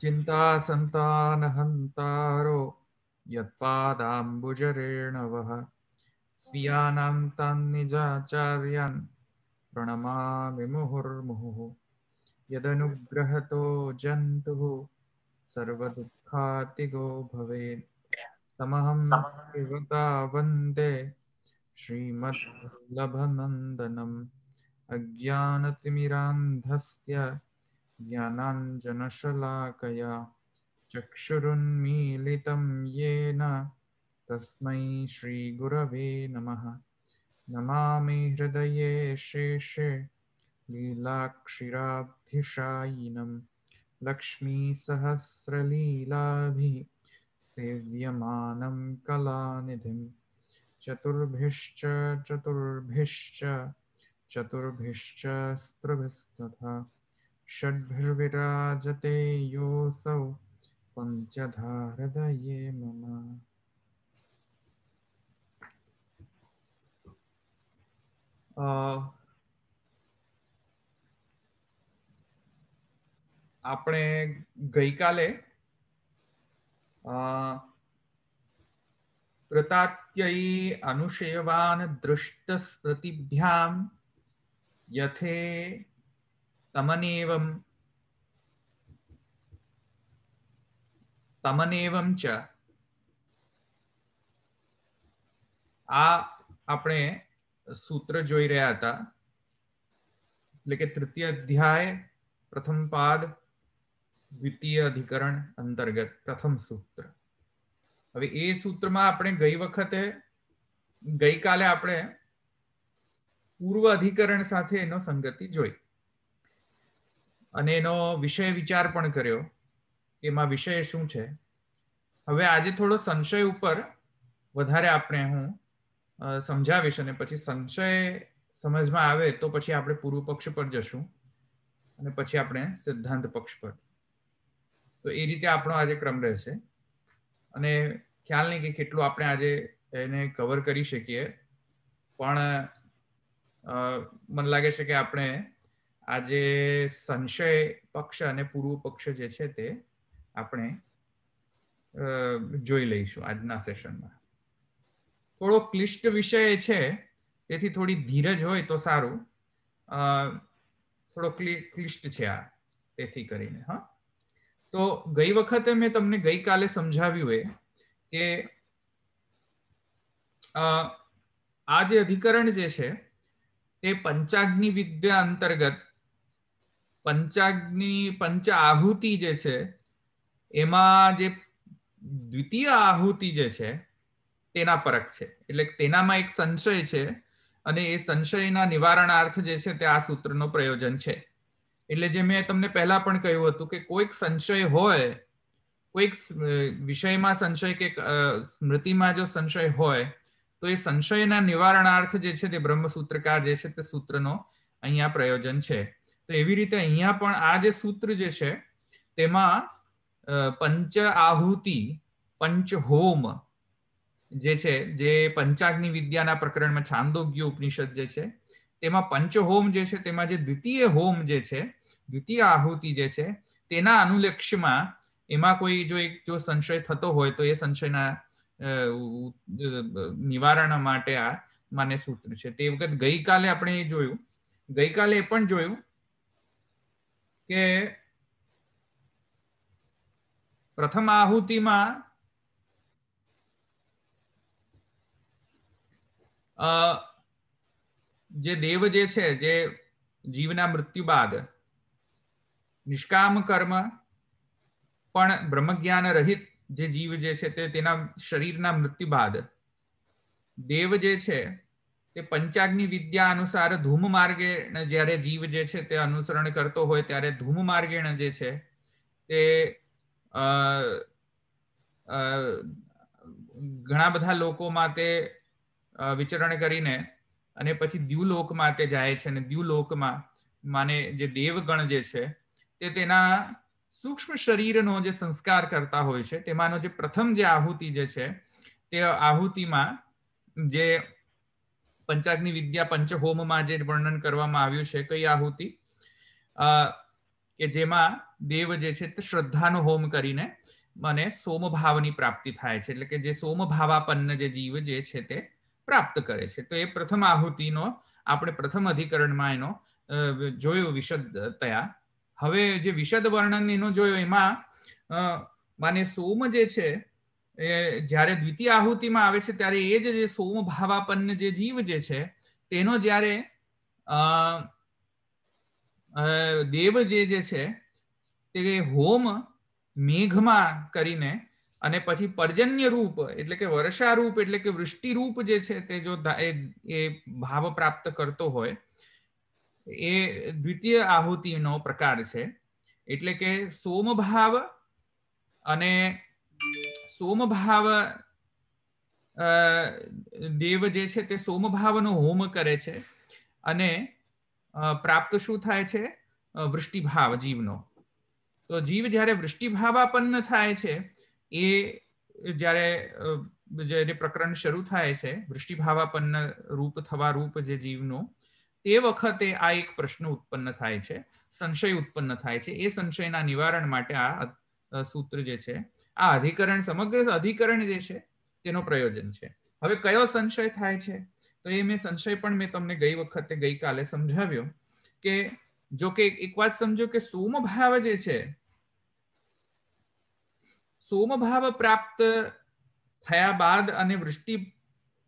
चिंता संतानहंतारो यत्पादाम्बुजरेणवः स्वीयानां तान्निजाचार्यान् प्रणमामि मुहुर्मुहुः यदनुग्रहतो जन्तुः सर्वदुःखातिगो भवेत् तमहं देवता वन्दे श्रीमद्वल्लभनन्दनम् अज्ञानतिमिरान्धस्य ज्ञानाञ्जनशलाकया चक्षुरुन्मीलितं येन तस्मै श्रीगुरवे नमः। नमामि हृदये शेषे लीलाक्षिराब्धिशायिनं लक्ष्मीसहस्रलीलाभिः सेव्यमानं कलानिधिं चतुर्भिश्च चतुर्भिश्च चतुर्भिश्च स्त्रभिस्तथा षड्भिर्विराजते योऽसौ पञ्चधा हृदये मम। આપણે ગઈકાલે कृतात्ययी अनुशयवान दृष्टस्मृतिभ्यां यथे तमनेवं च आ આપણે સૂત્ર જોઈ રહ્યા હતા એટલે કે તૃતીય અધ્યાય પ્રથમ પાદ દ્વિતીય અધિકરણ અંતર્ગત પ્રથમ સૂત્ર. હવે એ સૂત્રમાં આપણે ગઈકાલે આપણે પૂર્વ અધિકરણ સાથે એનો સંગતિ જોઈ અને એનો વિષય વિચાર પણ કર્યો કે એમાં વિષય શું છે. હવે આજે થોડો સંશય ઉપર વધારે આપણે હું સમજાવીશ અને પછી સંશય સમજમાં આવે તો પછી આપણે પૂર્વ પક્ષ પર જશું અને પછી આપણે સિદ્ધાંત પક્ષ પર. તો એ રીતે આપણો આજે ક્રમ રહેશે અને ખ્યાલ નહીં કે કેટલું આપણે આજે એને કવર કરી શકીએ, પણ મને લાગે છે કે આપણે આજે સંશય પક્ષ અને પૂર્વ પક્ષ જે છે તે આપણે જોઈ લઈશું આજના સેશનમાં. થોડો ક્લિષ્ટ વિષય છે તેથી થોડી ધીરજ હોય તો સારું. થોડો ક્લિષ્ટ છે આ તેથી કરીને. હા, તો ગઈ વખતે મેં તમને ગઈકાલે સમજાવ્યું કે આ જે અધિકરણ જે છે તે પંચાગ્નિ વિદ્યા અંતર્ગત પંચ આહુતિ જે છે એમાં જે દ્વિતીય આહુતિ જે છે તેના પરક છે. એટલે તેનામાં એક સંશય છે અને એ સંશયના નિવારણાર્થ જે છે તે આ સૂત્રનો પ્રયોજન છે. એટલે જે મેં તમને પહેલા પણ કહ્યું હતું કે કોઈક સંશય હોય, કોઈક વિષયમાં સંશય કે સ્મૃતિમાં જો સંશય હોય તો એ સંશયના નિવારણાર્થ જે છે તે બ્રહ્મસૂત્રકાર જે છે તે સૂત્રનો અહીંયા પ્રયોજન છે. તો એવી રીતે અહીંયા પણ આ જે સૂત્ર જે છે તેમાં પંચ આહુતિ, પંચ હોમ જે છે, જે પંચાગ્નિ વિદ્યાના પ્રકરણમાં છાંદોગ્ય ઉપનિષદ જે છે તેમાં પંચહોમ જે છે તેમાં જે દ્વિતીય હોમ જે છે, દ્વિતીય આહુતિ જે છે તેના અનુલક્ષ્યમાં એમાં કોઈ જો સંશય થતો હોય તો એ સંશયના નિવારણ માટે આ માન્ય સૂત્ર છે. તે વખત ગઈકાલે આપણે એ જોયું, ગઈકાલે એ પણ જોયું કે પ્રથમ આહુતિમાં જે દેવ જે છે, જે જીવના મૃત્યુ બાદ નિષ્કામ કર્મ પણ બ્રહ્મજ્ઞાન રહિત જે જીવ જે છે તેના શરીરના મૃત્યુ બાદ દેવ જે છે તે પંચાગ્નિ વિદ્યા અનુસાર ધૂમ માર્ગે જ્યારે જીવ જે છે તે અનુસરણ કરતો હોય ત્યારે ધૂમ માર્ગેણ જે છે તે ઘણા બધા લોકોમાં તે વિચરણ કરીને અને પછી દ્યુલોકમાં તે જાય છે અને દ્યુલોકમાં માને જે દેવગણ જે છે તે તેના સૂક્ષ્મ શરીરનો જે સંસ્કાર કરતા હોય છે તેમાંનો જે પ્રથમ જે આહુતિ જે છે તે આહુતિમાં જે પંચાગ્નિ વિદ્યા પંચહોમમાં જે વર્ણન કરવામાં આવ્યું છે કઈ આહુતિ કે જેમાં દેવ જે છે તે શ્રદ્ધાનો હોમ કરીને મને સોમભાવની પ્રાપ્તિ થાય છે, એટલે કે જે સોમભાવાપન્ન જે જીવ જે છે તે પ્રાપ્ત કરે છે. તો એ પ્રથમ આહુતિનો આપણે પ્રથમ અધિકરણમાં એનો જોયો વિશદતયા. હવે જે વિશદ વર્ણન એનો જોયો એમાં માને સોમ જે છે એ જ્યારે દ્વિતીય આહુતિમાં આવે છે ત્યારે એ જે સોમભાવાપન્ન જે જીવ જે છે તેનો જ્યારે દેવ જે છે તે હોમ મેઘમાં કરીને અને પછી પર્જન્ય રૂપ એટલે કે વર્ષા રૂપ એટલે કે વૃષ્ટિ રૂપ જે છે તે જો એ ભાવ પ્રાપ્ત કરતો હોય એ દ્વિતીય આહુતિનો પ્રકાર છે. એટલે કે સોમભાવ અને સોમભાવ દેવ જે છે તે સોમભાવનો હોમ કરે છે અને પ્રાપ્ત શું થાય છે? વૃષ્ટિભાવ જીવનો. તો જીવ જ્યારે વૃષ્ટિભાવાપન્ન થાય છે એ જ્યારે પ્રકરણ શરૂ થાય છે વૃષ્ટિભાવાપન્ન રૂપ થવા રૂપ જે જીવનું, તે વખતે આ એક પ્રશ્ન ઉત્પન્ન થાય છે, સંશય ઉત્પન્ન થાય છે. એ સંશયના નિવારણ માટે આ સૂત્ર જે છે, આ અધિકરણ, સમગ્ર અધિકરણ જે છે તેનો પ્રયોજન છે. હવે કયો સંશય થાય છે? તો એ સંશય પણ મેં તમને ગઈકાલે સમજાવ્યો કે જો કે એક વાત સમજો કે સોમભાવ જે છે, સોમભાવ પ્રાપ્ત થયા બાદ અને વૃષ્ટિ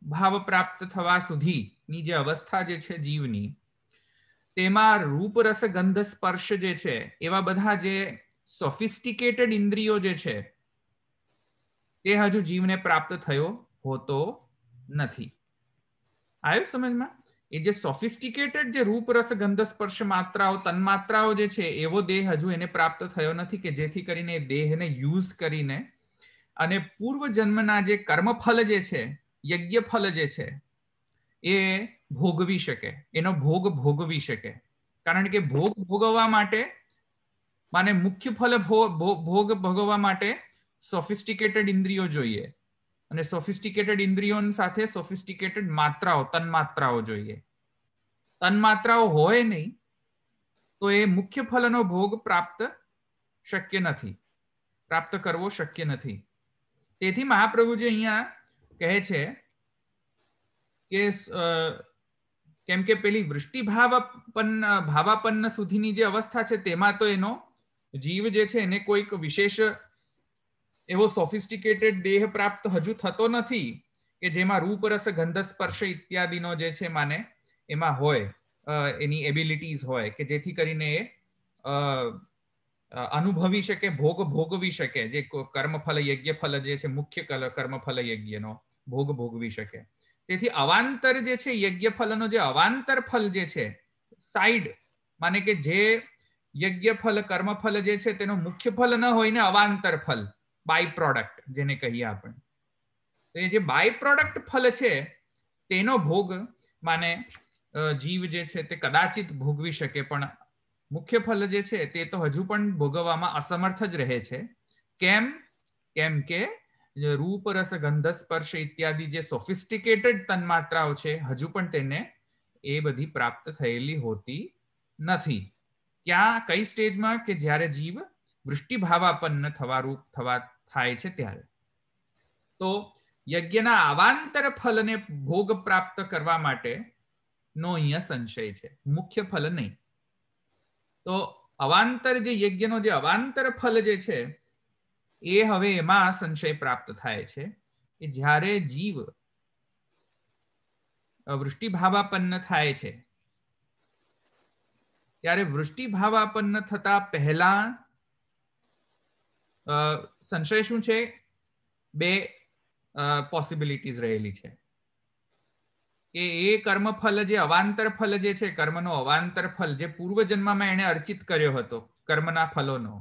ભાવ પ્રાપ્ત થવા સુધીની જે અવસ્થા જે છે જીવની, તેમાં રૂપ રસ ગંધ સ્પર્શ જે છે એવા બધા જે સોફિસ્ટિકેટેડ ઇન્દ્રિયો જે છે તે હજુ જીવને પ્રાપ્ત થયો હોતો નથી. આવ્યો સમજમાં? એ જે સોફિસ્ટિકેટેડ જે રૂપ રસ ગંધ સ્પર્શ માત્રાઓ તન્માત્રાઓ જે છે એવો દેહ હજુ એને પ્રાપ્ત થયો નથી કે જેથી કરીને દેહને યુઝ કરીને અને પૂર્વ જન્મના જે કર્મફલ જે છે, યજ્ઞ ફલ જે છે એ ભોગવી શકે, એનો ભોગ ભોગવી શકે. કારણ કે ભોગ ભોગવવા માટે માને મુખ્ય ફલ ભોગ ભોગવવા માટે સોફિસ્ટિકેટેડ ઇન્દ્રિયો જોઈએ અને સોફિસ્ટિકેટેડ ઇન્દ્રિયો સાથે સોફિસ્ટિકેટેડ માત્રાઓ તન્માત્રાઓ જોઈએ. તન્માત્રાઓ હોય નહીં તો એ મુખ્ય ફલનો ભોગ પ્રાપ્ત શક્ય નથી, પ્રાપ્ત કરવો શક્ય નથી. તેથી મહાપ્રભુજી અહીંયા કહે છે કે કેમ કે પેલી વૃષ્ટિ ભાવાપન્ન સુધીની જે અવસ્થા છે તેમાં તો એનો જીવ જે છે એને કોઈક વિશેષ એવો સોફિસ્ટિકેટેડ દેહ પ્રાપ્ત હજુ થતો નથી કે જેમાં રૂપ રસ ગંધ સ્પર્શ ઇત્યાદિનો જે છે માને એમાં હોય, એની એબિલિટીઝ હોય કે જેથી કરીને એ અનુભવી શકે, ભોગ ભોગવી શકે, જે કર્મફલ યજ્ઞ ફલ જે છે મુખ્ય કર્મફલ યજ્ઞનો ભોગ ભોગવી શકે. તેથી અવાંતર જે છે યજ્ઞ ફલનો જે અવાંતર ફલ જે છે, સાઈડ માને કે જે યજ્ઞ ફલ કર્મફલ જે છે તેનો મુખ્ય ફલ ન હોય ને અવાંતર ફલ, બાય પ્રોડક્ટ જેને કહીએ આપણે, તો એ જે બાય પ્રોડક્ટ ફલ છે તેનો ભોગ માને જીવ જે છે તે કદાચિત ભોગવી શકે, પણ મુખ્ય ફલ જે છે તે તો હજુ પણ ભોગવવામાં અસમર્થ જ રહે છે. કેમ? કેમ કે રૂપ રસ ગંધ સ્પર્શ ઇત્યાદિ જે સોફિસ્ટિકેટેડ તન્માત્રાઓ છે હજુ પણ તેને એ બધી પ્રાપ્ત થયેલી હોતી નથી. ક્યાં? કઈ સ્ટેજમાં? કે જ્યારે જીવ વૃષ્ટિભાવાપન્ન થવા થાય છે ત્યારે. તો યજ્ઞના અવાંતર ફલને ભોગ પ્રાપ્ત કરવા માટે નો અહીંયા સંશય છે, મુખ્ય ફલ નહીં. તો અવાંતર જે યજ્ઞનો જે અવાંતર ફલ જે છે એ હવે એમાં સંશય પ્રાપ્ત થાય છે કે જ્યારે જીવ વૃષ્ટિભાવાપન્ન થાય છે ત્યારે વૃષ્ટિભાવાપન્ન થતા પહેલા સંશય શું છે? બે પોસિબિલિટીઝ રહેલી છે કે એ કર્મફલ જે અવાંતર ફલ જે છે, કર્મનો અવાંતર ફલ જે પૂર્વ જન્મમાં એને અર્ચિત કર્યો હતો કર્મના ફલોનો,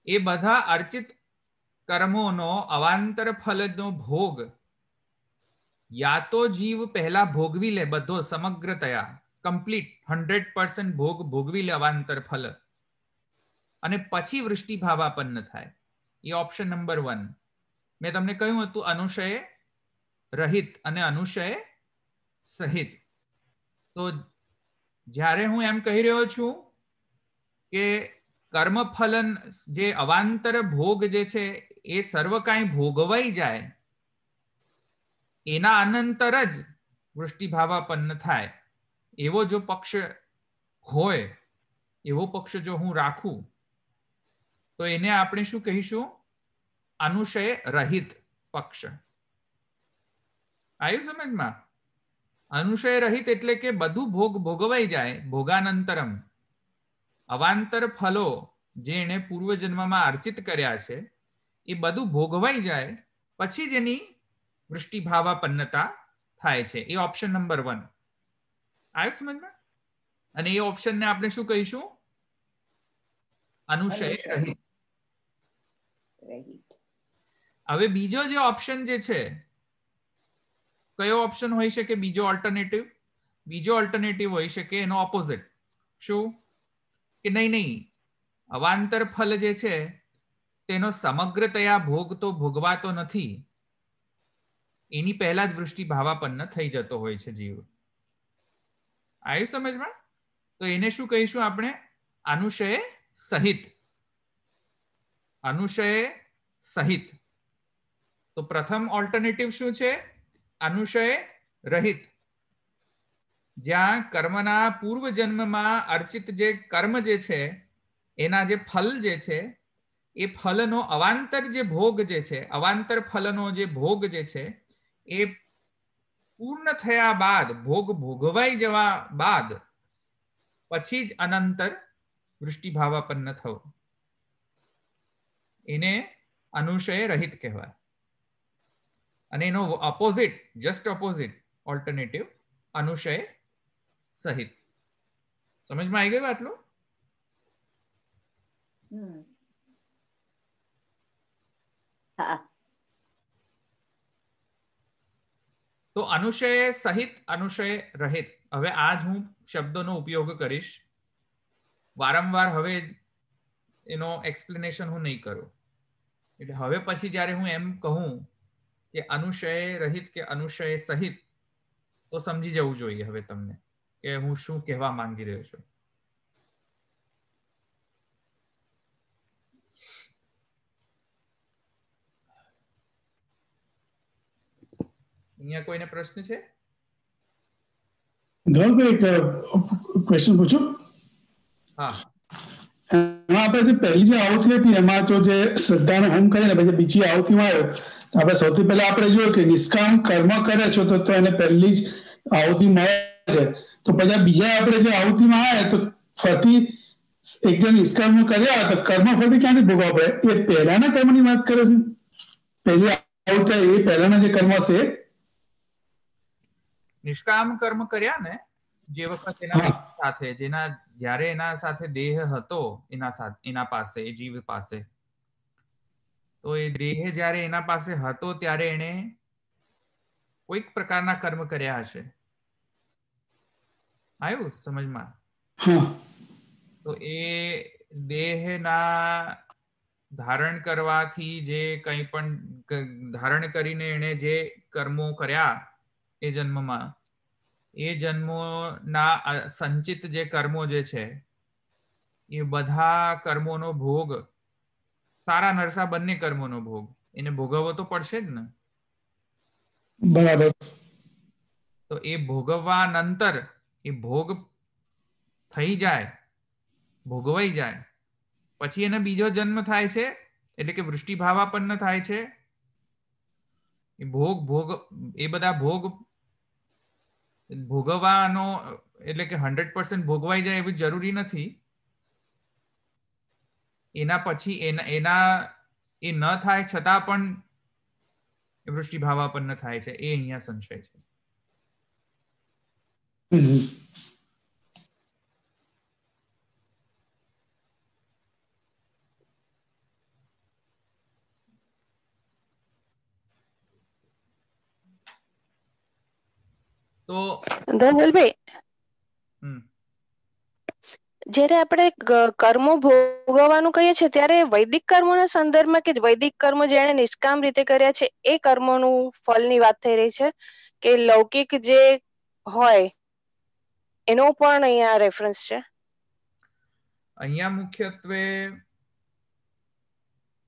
એ બધા અર્ચિત કર્મોનો અવાંતર ફલનો ભોગ યા તો જીવ પહેલા ભોગવી લે, બધો સમગ્રતયા કમ્પ્લીટ 100% ભોગ ભોગવી લે અવાંતર ફલ, અને પછી વૃષ્ટિભાવાપન્ન થાય. એ ઓપ્શન નંબર 1. મેં તમને કહ્યું હતું અનુશય રહિત અને અનુશય સહિત. તો જ્યારે હું એમ કહી રહ્યો છું કે કર્મફલન જે અવાંતર ભોગ જે છે એ સર્વ કાંઈ ભોગવાઈ જાય એના અનંતર જ વૃષ્ટિભાવાપન્ન થાય એવો જો પક્ષ હોય, એવો પક્ષ જો હું રાખું તો એને આપણે શું કહીશું? અનુશય રહિત પક્ષ. આવ્યું સમજમાં? અનુશય રહિત એટલે કે બધું ભોગ ભોગવાઈ જાય, ભોગાનંતરમ અવાંતર ફલો જે એને પૂર્વજન્મમાં અર્ચિત કર્યા છે એ બધું ભોગવાઈ જાય પછી જ એની વૃષ્ટિભાવાપન્નતા થાય છે. એ ઓપ્શન નંબર 1. આવ્યું સમજમાં? અને એ ઓપ્શનને આપણે શું કહીશું? અનુશય રહિત. હવે બીજો જે ઓપ્શન જે છે, કયો ઓપ્શન હોઈ શકે? બીજો ઓલ્ટરનેટિવ. બીજો ઓલ્ટરનેટિવ હોઈ શકે એનો ઓપોઝિટ. શું? કે નહીં, અવાંતર ફલ જે છે તેનો સમગ્રતયા ભોગ તો ભોગવાતો નથી, એની પહેલા જ વૃષ્ટિભાવાપન્ન થઈ જતો હોય છે જીવ. આવ્યું સમજમાં? તો એને શું કહીશું આપણે? અનુશય સહિત. અનુશય સહિત. તો પ્રથમ ઓલ્ટરનેટિવ શું છે? અનુશય રહિત. જ્યાં કર્મના પૂર્વ જન્મમાં અર્ચિત જે કર્મ જે છે એના જે ફલ જે છે એ ફલનો અવાંતર જે ભોગ જે છે, અવાંતર ફલનો જે ભોગ જે છે એ પૂર્ણ થયા બાદ, ભોગ ભોગવાઈ જવા બાદ પછી જ અનંતર વૃષ્ટિભાવાપન્ન થવું, એને અનુશય રહિત કહેવાય. અને એનો ઓપોઝિટ, જસ્ટ ઓપોઝિટ ઓલ્ટરનેટિવ અનુશય સહિત. સમજમાં આવી ગયું આટલું? તો અનુશય સહિત, અનુશય રહિત. હવે આજ હું શબ્દોનો ઉપયોગ કરીશ વારંવાર. હવે એનો એક્સપ્લેનેશન હું નહીં કરું. એટલે હવે પછી જ્યારે હું એમ કહું કે અનુશય રહિત કે અનુશય સહિત, તો સમજી જવું જોઈએ હવે તમને કે હું શું કહેવા માંગી રહ્યો છું. અહીંયા કોઈને પ્રશ્ન છે? ધવલભાઈ, ક્વેશ્ચન પૂછું? હા. એમાં આપણે જે પહેલી જે આહુતિ હતી એમાં જો જે શ્રદ્ધાનો હોમ કરે ને પછી બીજી આહુતિમાં આવ્યો તો આપણે સૌથી પહેલા આપણે જોયું કે નિષ્કામ કર્મ કરે છે તો એને પહેલી જ આહુતિ મળે છે. તો પછી બીજા આપણે જે આહુતિમાં આવ્યા તો ફરતી એકદમ નિષ્કામ કર્યા તો કર્મ ફરતી ક્યાંથી ભોગવવા પડે? એ પહેલાના કર્મની વાત કરે છે. પહેલી આહુતિ એ પહેલાના જે કર્મ છે નિષ્કામ કર્મ કર્યા ને જે વખત એના સાથે, જેના જ્યારે એના સાથે દેહ હતો, એના પાસે, એ જીવ પાસે, તો એ દેહ જ્યારે એના પાસે હતો ત્યારે એને કોઈક પ્રકારના કર્મ કર્યા હશે. આવ્યું સમજમાં? તો એ દેહના ધારણ કરવાથી જે કંઈ પણ ધારણ કરીને એને જે કર્મો કર્યા એ જન્મમાં, એ જન્મોના સંચિત જે કર્મો જે છે એ બધા કર્મોનો ભોગ, સારા નરસા બંને કર્મોનો ભોગ એને ભોગવવો તો પડશે જ ને. બરાબર. તો એ ભોગવવા નંતર એ ભોગ થઈ જાય, ભોગવાઈ જાય, પછી એને બીજો જન્મ થાય છે, એટલે કે વૃષ્ટિભાવાપન્ન થાય છે. એ એ બધા ભોગ ભોગવવાનો એટલે કે 100% ભોગવાઈ જાય એવું જરૂરી નથી. એના પછી એના એ ન થાય છતાં પણ વૃષ્ટિભાવાપન્ન થાય છે. એ અહીંયા સંશય છે. તો ધવલભાઈ, જ્યારે આપણે કર્મો ભોગવવાનું કહીએ છીએ ત્યારે વૈદિક કર્મોના સંદર્ભમાં કે વૈદિક કર્મો જેણે નિષ્કામ રીતે કર્યા છે એ કર્મોનું ફળની વાત થઈ રહી છે કે લૌકિક જે હોય એનો પણ અહીંયા રેફરન્સ છે? અહીંયા મુખ્યત્વે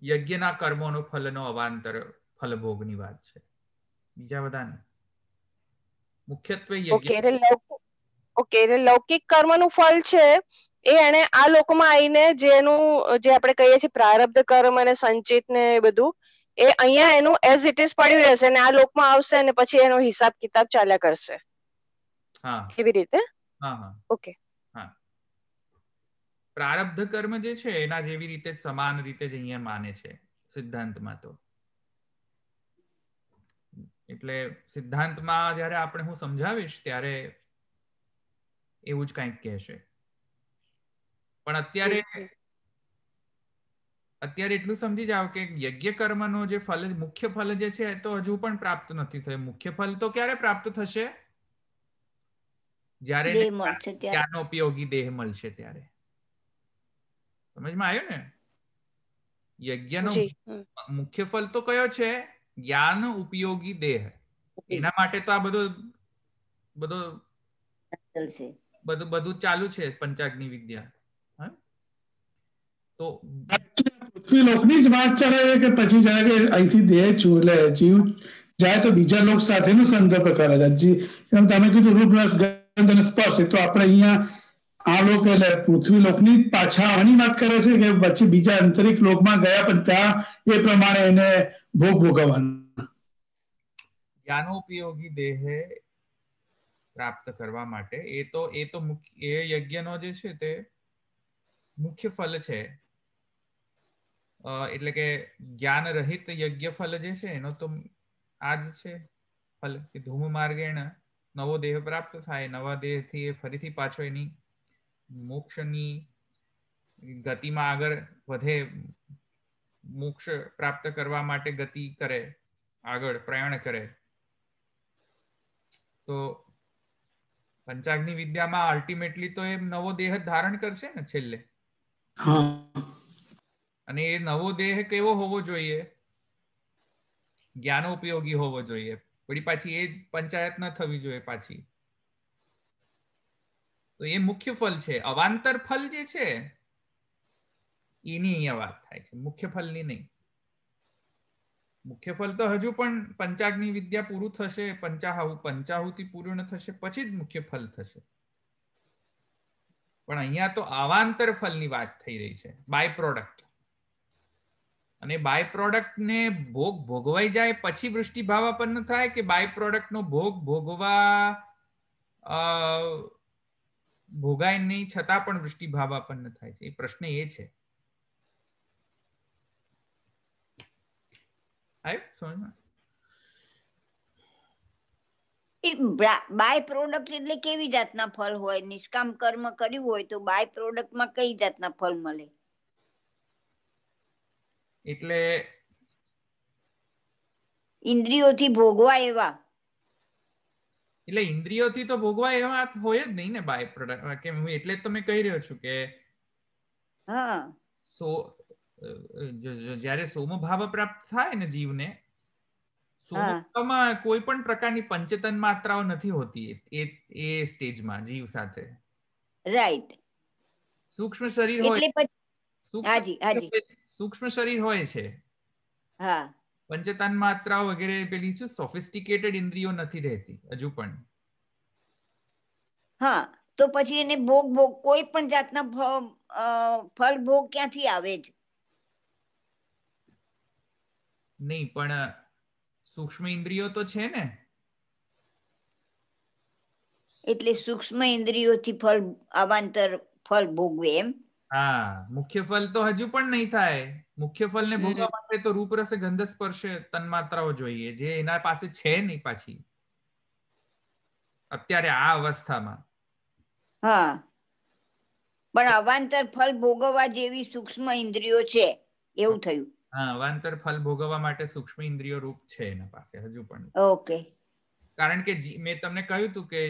યજ્ઞના કર્મોનો ફલનો અવાંતર ફલભોગની વાત છે, બીજા બધા નહીં. મુખ્યત્વે એટલે લૌકિક કર્મનું ફળ છે એ એને આ લોકમાં આવીને જેનું જે આપણે કહીએ છીએ પ્રારબ્ધ કર્મ અને સંચિત ને બધું એ અહીંયા એનું એઝ ઇટ ઇઝ પડ્યું રહેશે અને આ લોકમાં આવશે અને પછી એનો હિસાબ કિતાબ ચાલ્યા કરશે. હા, એવી રીતે. હા હા, ઓકે. હા, પ્રારબ્ધ કર્મ જે છે એના જેવી રીતે જ સમાન રીતે જ અહીંયા માને છે સિદ્ધાંતમાં. તો એટલે સિદ્ધાંતમાં જ્યારે આપણે હું સમજાવીશ ત્યારે એવું જ કંઈક કહેશે. પણ અત્યારે એટલું સમજી જાવ કે યજ્ઞ કર્મનો જે ફલ, મુખ્ય ફલ જે છે તો હજુ પણ પ્રાપ્ત નથી થયું. મુખ્ય ફલ તો ક્યારે પ્રાપ્ત થશે? જ્યારે જ્ઞાનોપયોગી દેહ મળશે ત્યારે. સમજમાં આવ્યું ને? યજ્ઞનો મુખ્ય ફલ તો કયો છે? જ્ઞાન ઉપયોગી દેહ. એના માટે તો આ બધું ચાલુ છે પંચાગ્નિ વિદ્યા. તો પૃથ્વી લોકની જ વાત ચાલે કે પછી જાય કે અહીંથી દેહ એટલે જીવ જાય તો બીજા લોક સાથેનો સંદર્ભ કરે છે. તમે કીધું રૂપ રસ ગંધ અને સ્પર્શ, તો આપણે અહીંયા આ લોક એટલે પૃથ્વી લોકની પાછા આની વાત કરે છે કે પછી બીજા અંતરિક લોકમાં ગયા પણ ત્યાં એ પ્રમાણે એને ભોગ ભોગવવાનો. જ્ઞાનોપયોગી દેહ પ્રાપ્ત કરવા માટે એ યજ્ઞનો જે છે તે મુખ્ય ફલ છે. એટલે કે જ્ઞાન રહિત યજ્ઞ ફલ જે છે એનો તો આ જ છે ફલ કે ધૂમ માર્ગેણ નવો દેહ પ્રાપ્ત થાય. નવા દેહથી એ ફરીથી પાછો એની મોક્ષની ગતિમાં આગળ વધે, મોક્ષ પ્રાપ્ત કરવા માટે ગતિ કરે, આગળ પ્રયાણ કરે. તો પંચાગ્નિ વિદ્યામાં અલ્ટિમેટલી તો એ નવો દેહ ધારણ કરશે ને છેલ્લે. અને એ નવો દેહ કેવો હોવો જોઈએ? જ્ઞાનોપયોગી હોવો જોઈએ. વળી પાછી એ પંચાયત ન થવી જોઈએ પાછી. તો એ મુખ્ય ફલ છે. અવાંતર ફલ જે છે એની અહીંયા વાત થાય છે, મુખ્ય ફલની નહીં. મુખ્ય ફલ તો હજુ પણ પંચાગ્નિ વિદ્યા પૂરું થશે, પંચાહુતિ પૂર્ણ થશે પછી જ મુખ્ય ફલ થશે. પણ અહીંયા તો અવાંતર ફલની વાત થઈ રહી છે, બાય પ્રોડક્ટ. અને બાય પ્રોડક્ટ ને ભોગવાઈ જાય પછી વૃષ્ટિ ભાવાપન્ન થાય કે બાય પ્રોડક્ટ નો ભોગાય નહીં છતાં પણ વૃષ્ટિ ભાવાપન્ન થાય છે? એ પ્રશ્ન એ છે. બાય પ્રોડક્ટ એટલે કેવી જાતના ફળ હોય? નિષ્કામ કર્મ કર્યું હોય તો બાય પ્રોડક્ટમાં કઈ જાતના ફળ મળે? એટલે ઇન્દ્રિયોથી ભોગવા એવા. એટલે ઇન્દ્રિયોથી તો ભોગવા એવા હોય જ નહીં ને બાય પ્રોડક્ટ. કે હું એટલે જ તમે કહી રહ્યો છું કે જ્યારે સોમભાવ પ્રાપ્ત થાય ને જીવને, સોમભાવમાં કોઈ પણ પ્રકારની પંચતન માત્રાઓ નથી હોતી એ સ્ટેજમાં જીવ સાથે. રાઈટ. સૂક્ષ્મ શરીર હોય, સૂક્ષ્મ શરીર હોય છે. હા, પંચતન માત્રાઓ વગેરે પેલી શું સોફિસ્ટિકેટેડ ઇન્દ્રિયો નથી રહેતી હજુ પણ. હા, તો પછી એને ભોગ કોઈ પણ જાતના ફળ ભોગ ક્યાંથી આવે જ નહીં. પણ સૂક્ષ્મ ઇન્દ્રિયો તો છે ને. એટલે સૂક્ષ્મ ઇન્દ્રિયોથી અવાંતર ફળ ભોગવે એમ? હા, મુખ્ય ફલ તો હજુ પણ નહીં થાય. મુખ્ય ફલ ને ભોગવા માટે તો રૂપ રસ ગંધ સ્પર્શ તન્માત્રાઓ જોઈએ, જે એના પાસે છે નહીં પાછી અત્યારે આ અવસ્થામાં. હા, પણ અવાંતર ફલ ભોગવવા જેવી સૂક્ષ્મ ઇન્દ્રિયો છે એવું થયું. હા, અવાંતર ફલ ભોગવવા માટે સૂક્ષ્મ ઇન્દ્રિયો રૂપ છે એના પાસે હજુ પણ. ઓકે. કારણ કે મેં તમને કહ્યું હતું કે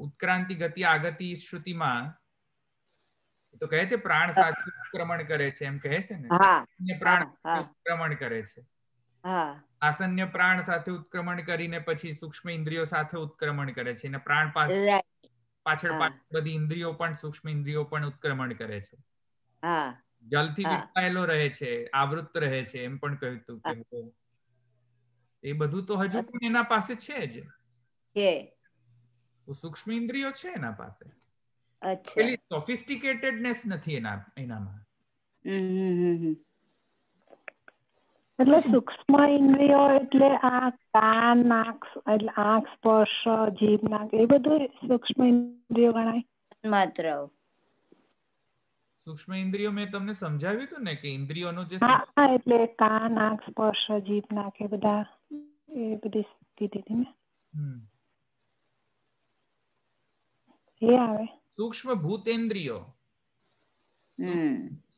ઉત્ક્રાંતિ ગતિ આગતિ શ્રુતિમાં તો કહે છે પ્રાણ સાથે ઉત્ક્રમણ કરે છે, એમ કહે છે ને. પ્રાણ ઉત્ક્રમણ કરે છે. આસન્ય પ્રાણ સાથે ઉત્ક્રમણ કરીને પછી સૂક્ષ્મ ઇન્દ્રિયો સાથે ઉત્ક્રમણ કરે છે, અને પ્રાણ પાછળ બધી ઇન્દ્રિયો પણ સૂક્ષ્મ ઇન્દ્રિયો પણ ઉત્ક્રમણ કરે છે. હા જલથી હા વીંટાયેલો રહે છે, આવૃત રહે છે, એમ પણ કહ્યું હતું કે એ બધું તો હજુ પણ એના પાસે છે જ. છે. તો સૂક્ષ્મ ઇન્દ્રિયો છે એના પાસે, અચ્છા. પેલી સોફિસ્ટિકેટેડનેસ નથી એનામાં. એટલે સૂક્ષ્મ ઇન્દ્રિયો એટલે આ કાન, નાક, એટલે આંખ, સ્પર્શ, જીભ, નાક એ બધું સૂક્ષ્મ ઇન્દ્રિયો ગણાય. માત્ર સૂક્ષ્મ ઇન્દ્રિયો મેં તમને સમજાવ્યું હતું ને કે ઇન્દ્રિયોનો જે હા, એટલે કાન, નાક, સ્પર્શ, જીભ, નાક એ બધા એ બધી કીધી હતી ને એ આવે. સૂક્ષ્મ ભૂતેન્દ્રિયો,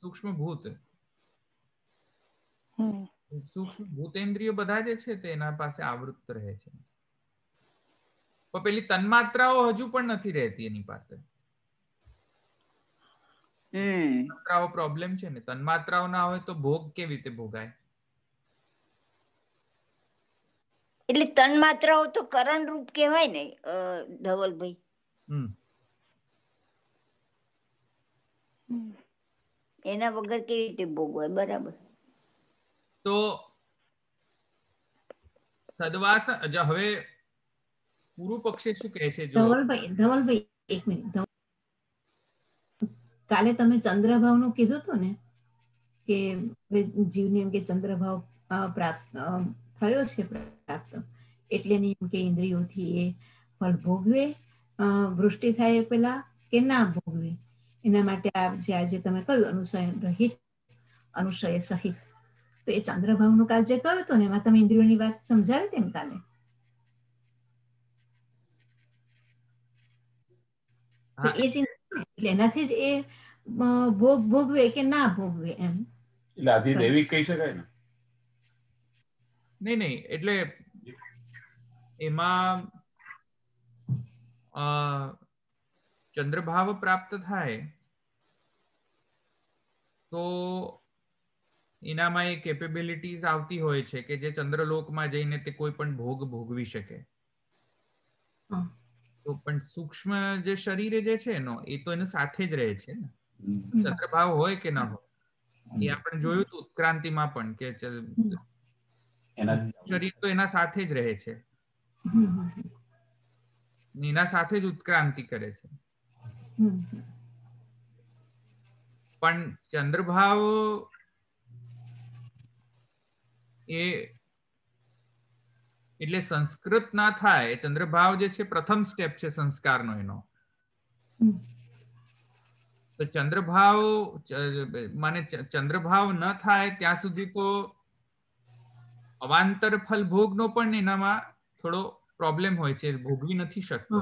સૂક્ષ્મ ભૂત, સૂક્ષ્મ ભૂતેન્દ્રિયો બધા જે છે તે એના પાસે આવૃત રહે છે. પણ પેલી તન્માત્રાઓ હજુ પણ નથી રહેતી એની પાસે. તન્માત્રાઓ પ્રોબ્લેમ છે ને, તન્માત્રાઓ ના હોય તો ભોગ કેવી રીતે ભોગાય? એટલે તન્માત્રાઓ તો કરણ રૂપ કહેવાય ને ધવલભાઈ. એના વગર કેવી રીતે ભોગવાય? બરાબર. તો સદવાસ હવે પૂર્વ પક્ષે શું કહે છે? જો ધવલભાઈ એક મિનિટ, કાલે તમે ચંદ્રભાવનું કીધું હતું ને કે જીવને એમ કે ચંદ્રભાવ પ્રાપ્ત થયો છે પ્રાપ્ત, એટલે એમ કે ઇન્દ્રિયોથી એ ફળ ભોગવે, વૃષ્ટિ થાય પેલા કે ના ભોગવે, એના માટે આજે તમે કહ્યું અનુસય રહિત, અનુસય સહિત, તો એ ચંદ્રભાવનું કાલ જે કહ્યું હતું ને એમાં તમે ઇન્દ્રિયોની વાત સમજાવી હતી ને કાલે. એ જ એટલે એનાથી જ એ ભોગવે કે ના ભોગવે એમ. એટલે આથી દૈવિક કહી શકાય ને? નહીં, એટલે એમાં ચંદ્રભાવ પ્રાપ્ત થાય તો એનામાં એ કેપેબિલિટીઝ આવતી હોય છે કે જે ચંદ્રલોકમાં જઈને તે કોઈ પણ ભોગ ભોગવી શકે. તો પણ સૂક્ષ્મ જે શરીર જે છે એનો એ તો એની સાથે જ રહે છે ને, ચંદ્રભાવ હોય કે ના હોય. એ આપણે જોયું હતું ઉત્ક્રાંતિમાં પણ કે શરીર તો એના સાથે જ રહે છે, એના સાથે જ ઉત્ક્રાંતિ કરે છે. પણ ચંદ્રભાવ એ એટલે સંસ્કૃત ના થાય. ચંદ્રભાવ જે છે પ્રથમ સ્ટેપ છે સંસ્કારનો એનો. તો ચંદ્રભાવ માને ચંદ્રભાવ ન થાય ત્યાં સુધી તો અવાંતર ફલ ભોગનો પણ એનામાં થોડો પ્રોબ્લેમ હોય છે, ભોગવી નથી શકતો.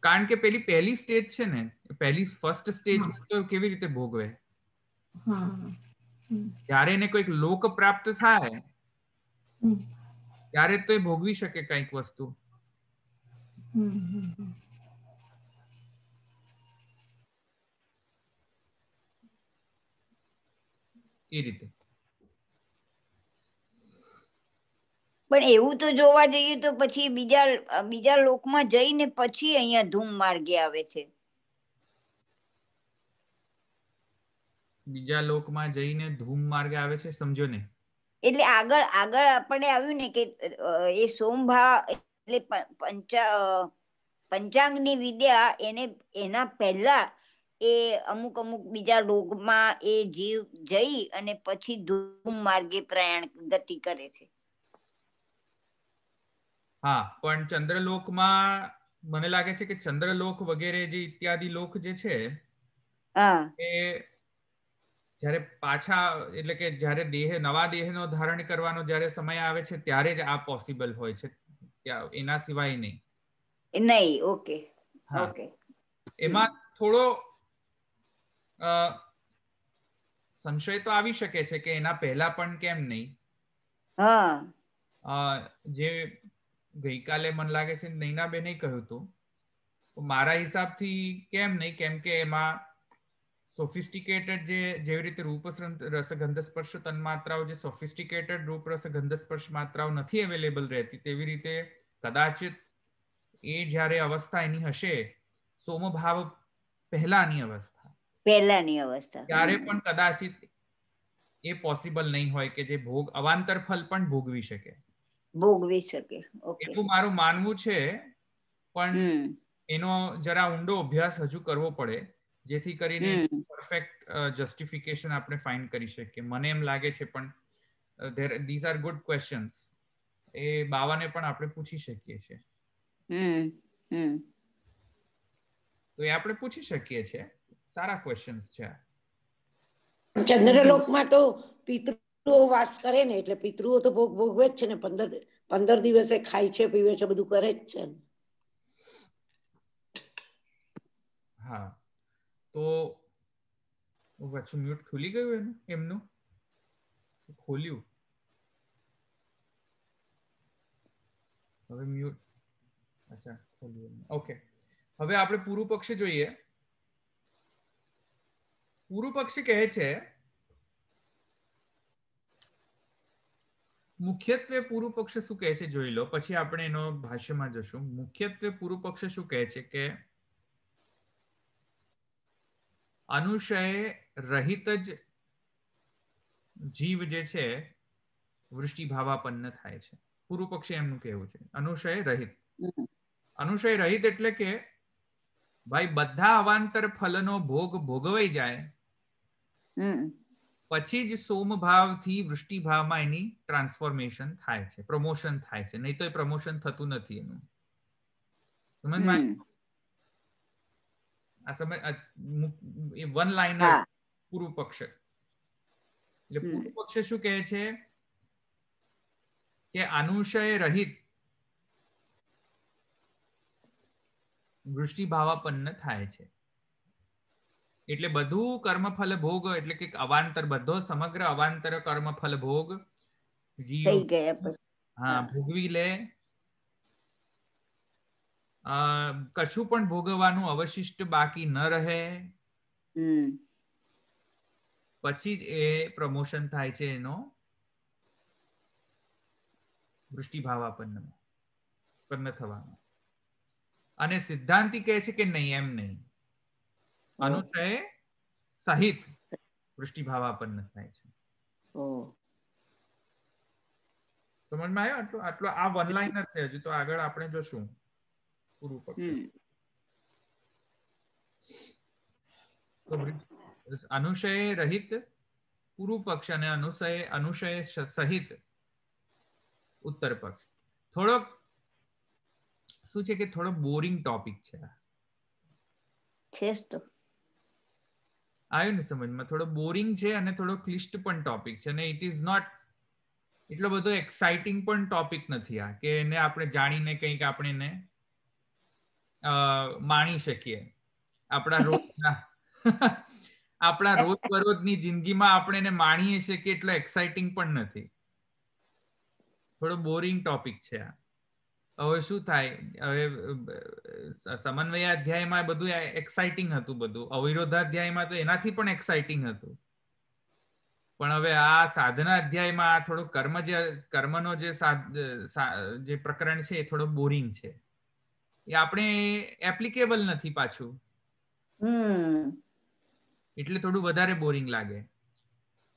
કારણ કે પહેલી સ્ટેજ છે ને, ફર્સ્ટ સ્ટેજ તો કેવી રીતે ભોગવે? જ્યારે એને કોઈક લોક પ્રાપ્ત થાય ત્યારે તો એ ભોગવી શકે કઈક વસ્તુ. એ રીતે. પણ એવું તો જોવા જઈએ તો પછી બીજા લોકમાં જઈને પછી અહીંયા ધૂમ માર્ગે આવે છે. બીજા લોકમાં જઈને ધૂમ માર્ગે આવે છે, સમજો ને? એટલે આગળ આપણે આવ્યું ને કે એ સોમભા એટલે પંચાંગની વિદ્યા એના પહેલા એ અમુક બીજા લોકમાં એ જીવ જઈ અને પછી ધૂમ માર્ગે પ્રયાણ ગતિ કરે છે. હા, પણ ચંદ્રલોકમાં મને લાગે છે કે ચંદ્રલોક વગેરે જે ઇત્યાદિ લોક જે છે એ જ્યારે પાછા એટલે કે જ્યારે નવા દેહનો ધારણ કરવાનો જ્યારે સમય આવે છે ત્યારે જ આ પોસિબલ હોય છે, એના સિવાય નહીં. ઓકે. એમાં થોડો સંશય તો આવી શકે છે કે એના પહેલા પણ કેમ નહીં. જે ગઈકાલે મને લાગે છે નૈનાબેને કહ્યું હતું, મારા હિસાબથી કેમ નહીં, કેમ કે એમાં સોફિસ્ટિકેટેડ જેવી રીતે રૂપ રસ ગંધ સ્પર્શ તન્માત્રાઓ, જે સોફિસ્ટિકેટેડ રૂપ રસ ગંધ સ્પર્શ માત્રાઓ નથી અવેલેબલ રહેતી, તેવી રીતે કદાચિત એ જ્યારે અવસ્થા એની હશે સોમભાવ પહેલાની અવસ્થા, પહેલાની અવસ્થા. ત્યારે પણ કદાચિત એ પોસિબલ નહીં હોય કે જે ભોગ અવાંતર ફલ પણ ભોગવી શકે. ભોગવી શકે. ઓકે. એટલું મારું માનવું છે, પણ એનો જરા ઊંડો અભ્યાસ હજુ કરવો પડે, જેથી કરીને પરફેક્ટ જસ્ટિફિકેશન આપણે ફાઇન્ડ કરી શકીએ. મને એમ લાગે છે, પણ these are good questions. એ બાવાને પણ આપણે પૂછી શકીએ છીએ. તો એ આપણે પૂછી શકીએ છીએ. સારા ક્વેશ્ચન્સ છે. ચંદ્રલોકમાં તો પિતૃઓ વાસ કરે ને, એટલે પિતૃઓ તો ભોગ ભોગવે જ છે ને. 15 દિવસે ખાય છે, પીવે છે, બધું કરે જ છે. હા, તો પાછું મ્યુટ ખુલી ગયું એમનું ખોલ્યું. હવે મ્યુટ. અચ્છા, ખોલ્યું. ઓકે, હવે આપણે પૂર્વ પક્ષ જોઈએ. પૂર્વ પક્ષ કહે છે, મુખ્યત્વે પૂર્વ પક્ષ શું કહે છે જોઈ લો, પછી આપણે એનો ભાષ્યમાં જશું. મુખ્યત્વે પૂર્વ પક્ષ શું કહે છે કે અનુશય રહિત જ જીવ જે છે વૃષ્ટિભાવાપન્ન થાય છે. પૂર્વ પક્ષે એમનું કહેવું છે અનુશય રહિત. અનુશય રહિત એટલે કે ભાઈ બધા અવાંતર ફલનો ભોગ ભોગવાઈ જાય પછી જ સોમભાવથી વૃષ્ટિભાવમાં એની ટ્રાન્સફોર્મેશન થાય છે, પ્રમોશન થાય છે. નહીં તો એ પ્રમોશન થતું નથી એનું. સમજમાં? આ સમય વન લાઇનર પૂર્વ પક્ષ. એટલે પૂર્વ પક્ષ શું કહે છે કે અનુશય રહિત વૃષ્ટિભાવાપન્ન થાય છે. એટલે બધું કર્મફલ ભોગ, એટલે કે અવાંતર, બધો સમગ્ર અવાંતર કર્મફલ ભોગ જીવ ભોગવી લે. કશું પણ ભોગવવાનું અવશિષ્ટ બાકી ન રહે, પછી જ એ પ્રમોશન થાય છે એનો વૃષ્ટિભાવાપન્ન થવાનો. અને સિદ્ધાંતિ કહે છે કે નહીં, એમ નહીં, અનુશય સહિત વૃષ્ટિભાવાપન્ન થાય છે. સમજમાં આવ્યો? આટલો આ વન લાઇનર છે. હજુ તો આગળ આપણે જોશું પૂર્વ પક્ષ. અનુશય રહિત પૂર્વ પક્ષ અને અનુશય સહિત ઉત્તર પક્ષ. થોડોક શું છે કે થોડો બોરિંગ ટોપિક છે. આવ્યું ને સમજમાં? થોડો બોરિંગ છે અને થોડો ક્લિષ્ટ પણ ટોપિક છે. અને ઇટ ઇઝ નોટ એટલો બધો એક્સાઇટિંગ પણ ટોપિક નથી આ, કે એને આપણે જાણીને કંઈક આપણે એને માણી શકીએ. આપણા રોજબરોજની જિંદગીમાં આપણે એને માણીએ છીએ કે એટલો એક્સાઇટિંગ પણ નથી. થોડો બોરિંગ ટોપિક છે આ. હવે શું થાય, હવે સમન્વય અધ્યાયમાં બધું એક્સાઇટિંગ હતું, બધું અવિરોધાધ્યાયમાં તો એનાથી પણ એક્સાઇટિંગ હતું. પણ હવે આ સાધના અધ્યાયમાં થોડો કર્મનો જે પ્રકરણ છે એ થોડો બોરિંગ છે. એ આપણે એપ્લિકેબલ નથી પાછું, એટલે થોડું વધારે બોરિંગ લાગે.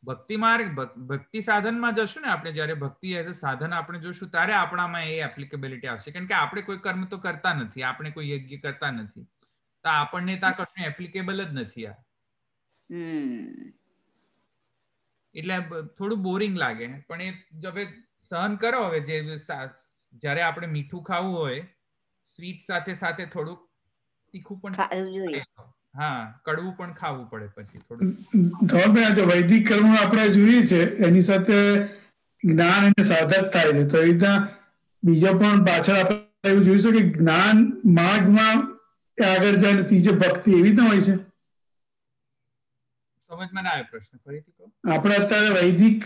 ભક્તિ માર્ગ, ભક્તિ સાધનમાં જશું ને આપણે, જયારે ભક્તિ એઝ અ સાધન આપણે જોશું ત્યારે આપણામાં એ એપ્લિકેબિલિટી આવશે. કારણ કે આપણે કોઈ કર્મ તો કરતા નથી, આપણે કોઈ યજ્ઞ કરતા નથી, તો આપણને ત્યાં કશું એપ્લિકેબલ જ નથી આ. એટલે થોડું બોરિંગ લાગે. પણ એ હવે સહન કરો. હવે જયારે આપણે મીઠું ખાવું હોય, સ્વીટ સાથે સાથે થોડુંક તીખું પણ, હા, કડવું પણ ખાવું પડે પછી થોડું. ધવલભાઈ, વૈદિક કર્મ આપણે જોઈએ છે એની સાથે જ્ઞાન અને સાધક થાય છે, તો એ રીતના બીજો પણ પાછળ આપણે એવું જોઈશું કે જ્ઞાન માર્ગમાં આગળ જાય, ત્રીજે ભક્તિ, એવી રીતના હોય છે. સમજમાં ના આવે પ્રશ્ન, ફરીથી કહો. આપણે અત્યારે વૈદિક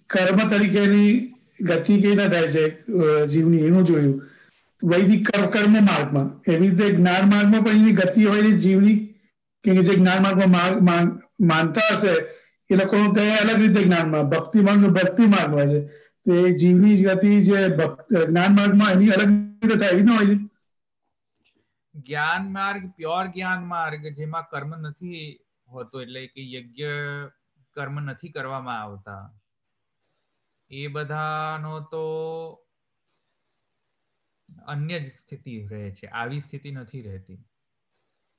કર્મ તરીકેની ગતિ કેવી રીતના થાય છે જીવની, એનું જોયું. વૈદિક કર્મ માર્ગમાં એવી રીતે જ્ઞાન માર્ગમાં પણ એની ગતિ હોય છે જીવની, કે જે જ્ઞાન માર્ગમાં માનતા હશે એ લોકોનું તે અલગ રીતે જ્ઞાનમાં, ભક્તિ માર્ગ હોય છે. તો એ જીવની ગતિ જે જ્ઞાન માર્ગમાં એની અલગ રીતે થાય, એવી ના હોય છે. જ્ઞાન માર્ગ, પ્યોર જ્ઞાન માર્ગ જેમાં કર્મ નથી હોતો, એટલે કે યજ્ઞ કર્મ નથી કરવામાં આવતા, એ બધાનો તો અન્ય જ સ્થિતિ રહે છે, આવી સ્થિતિ નથી રહેતી.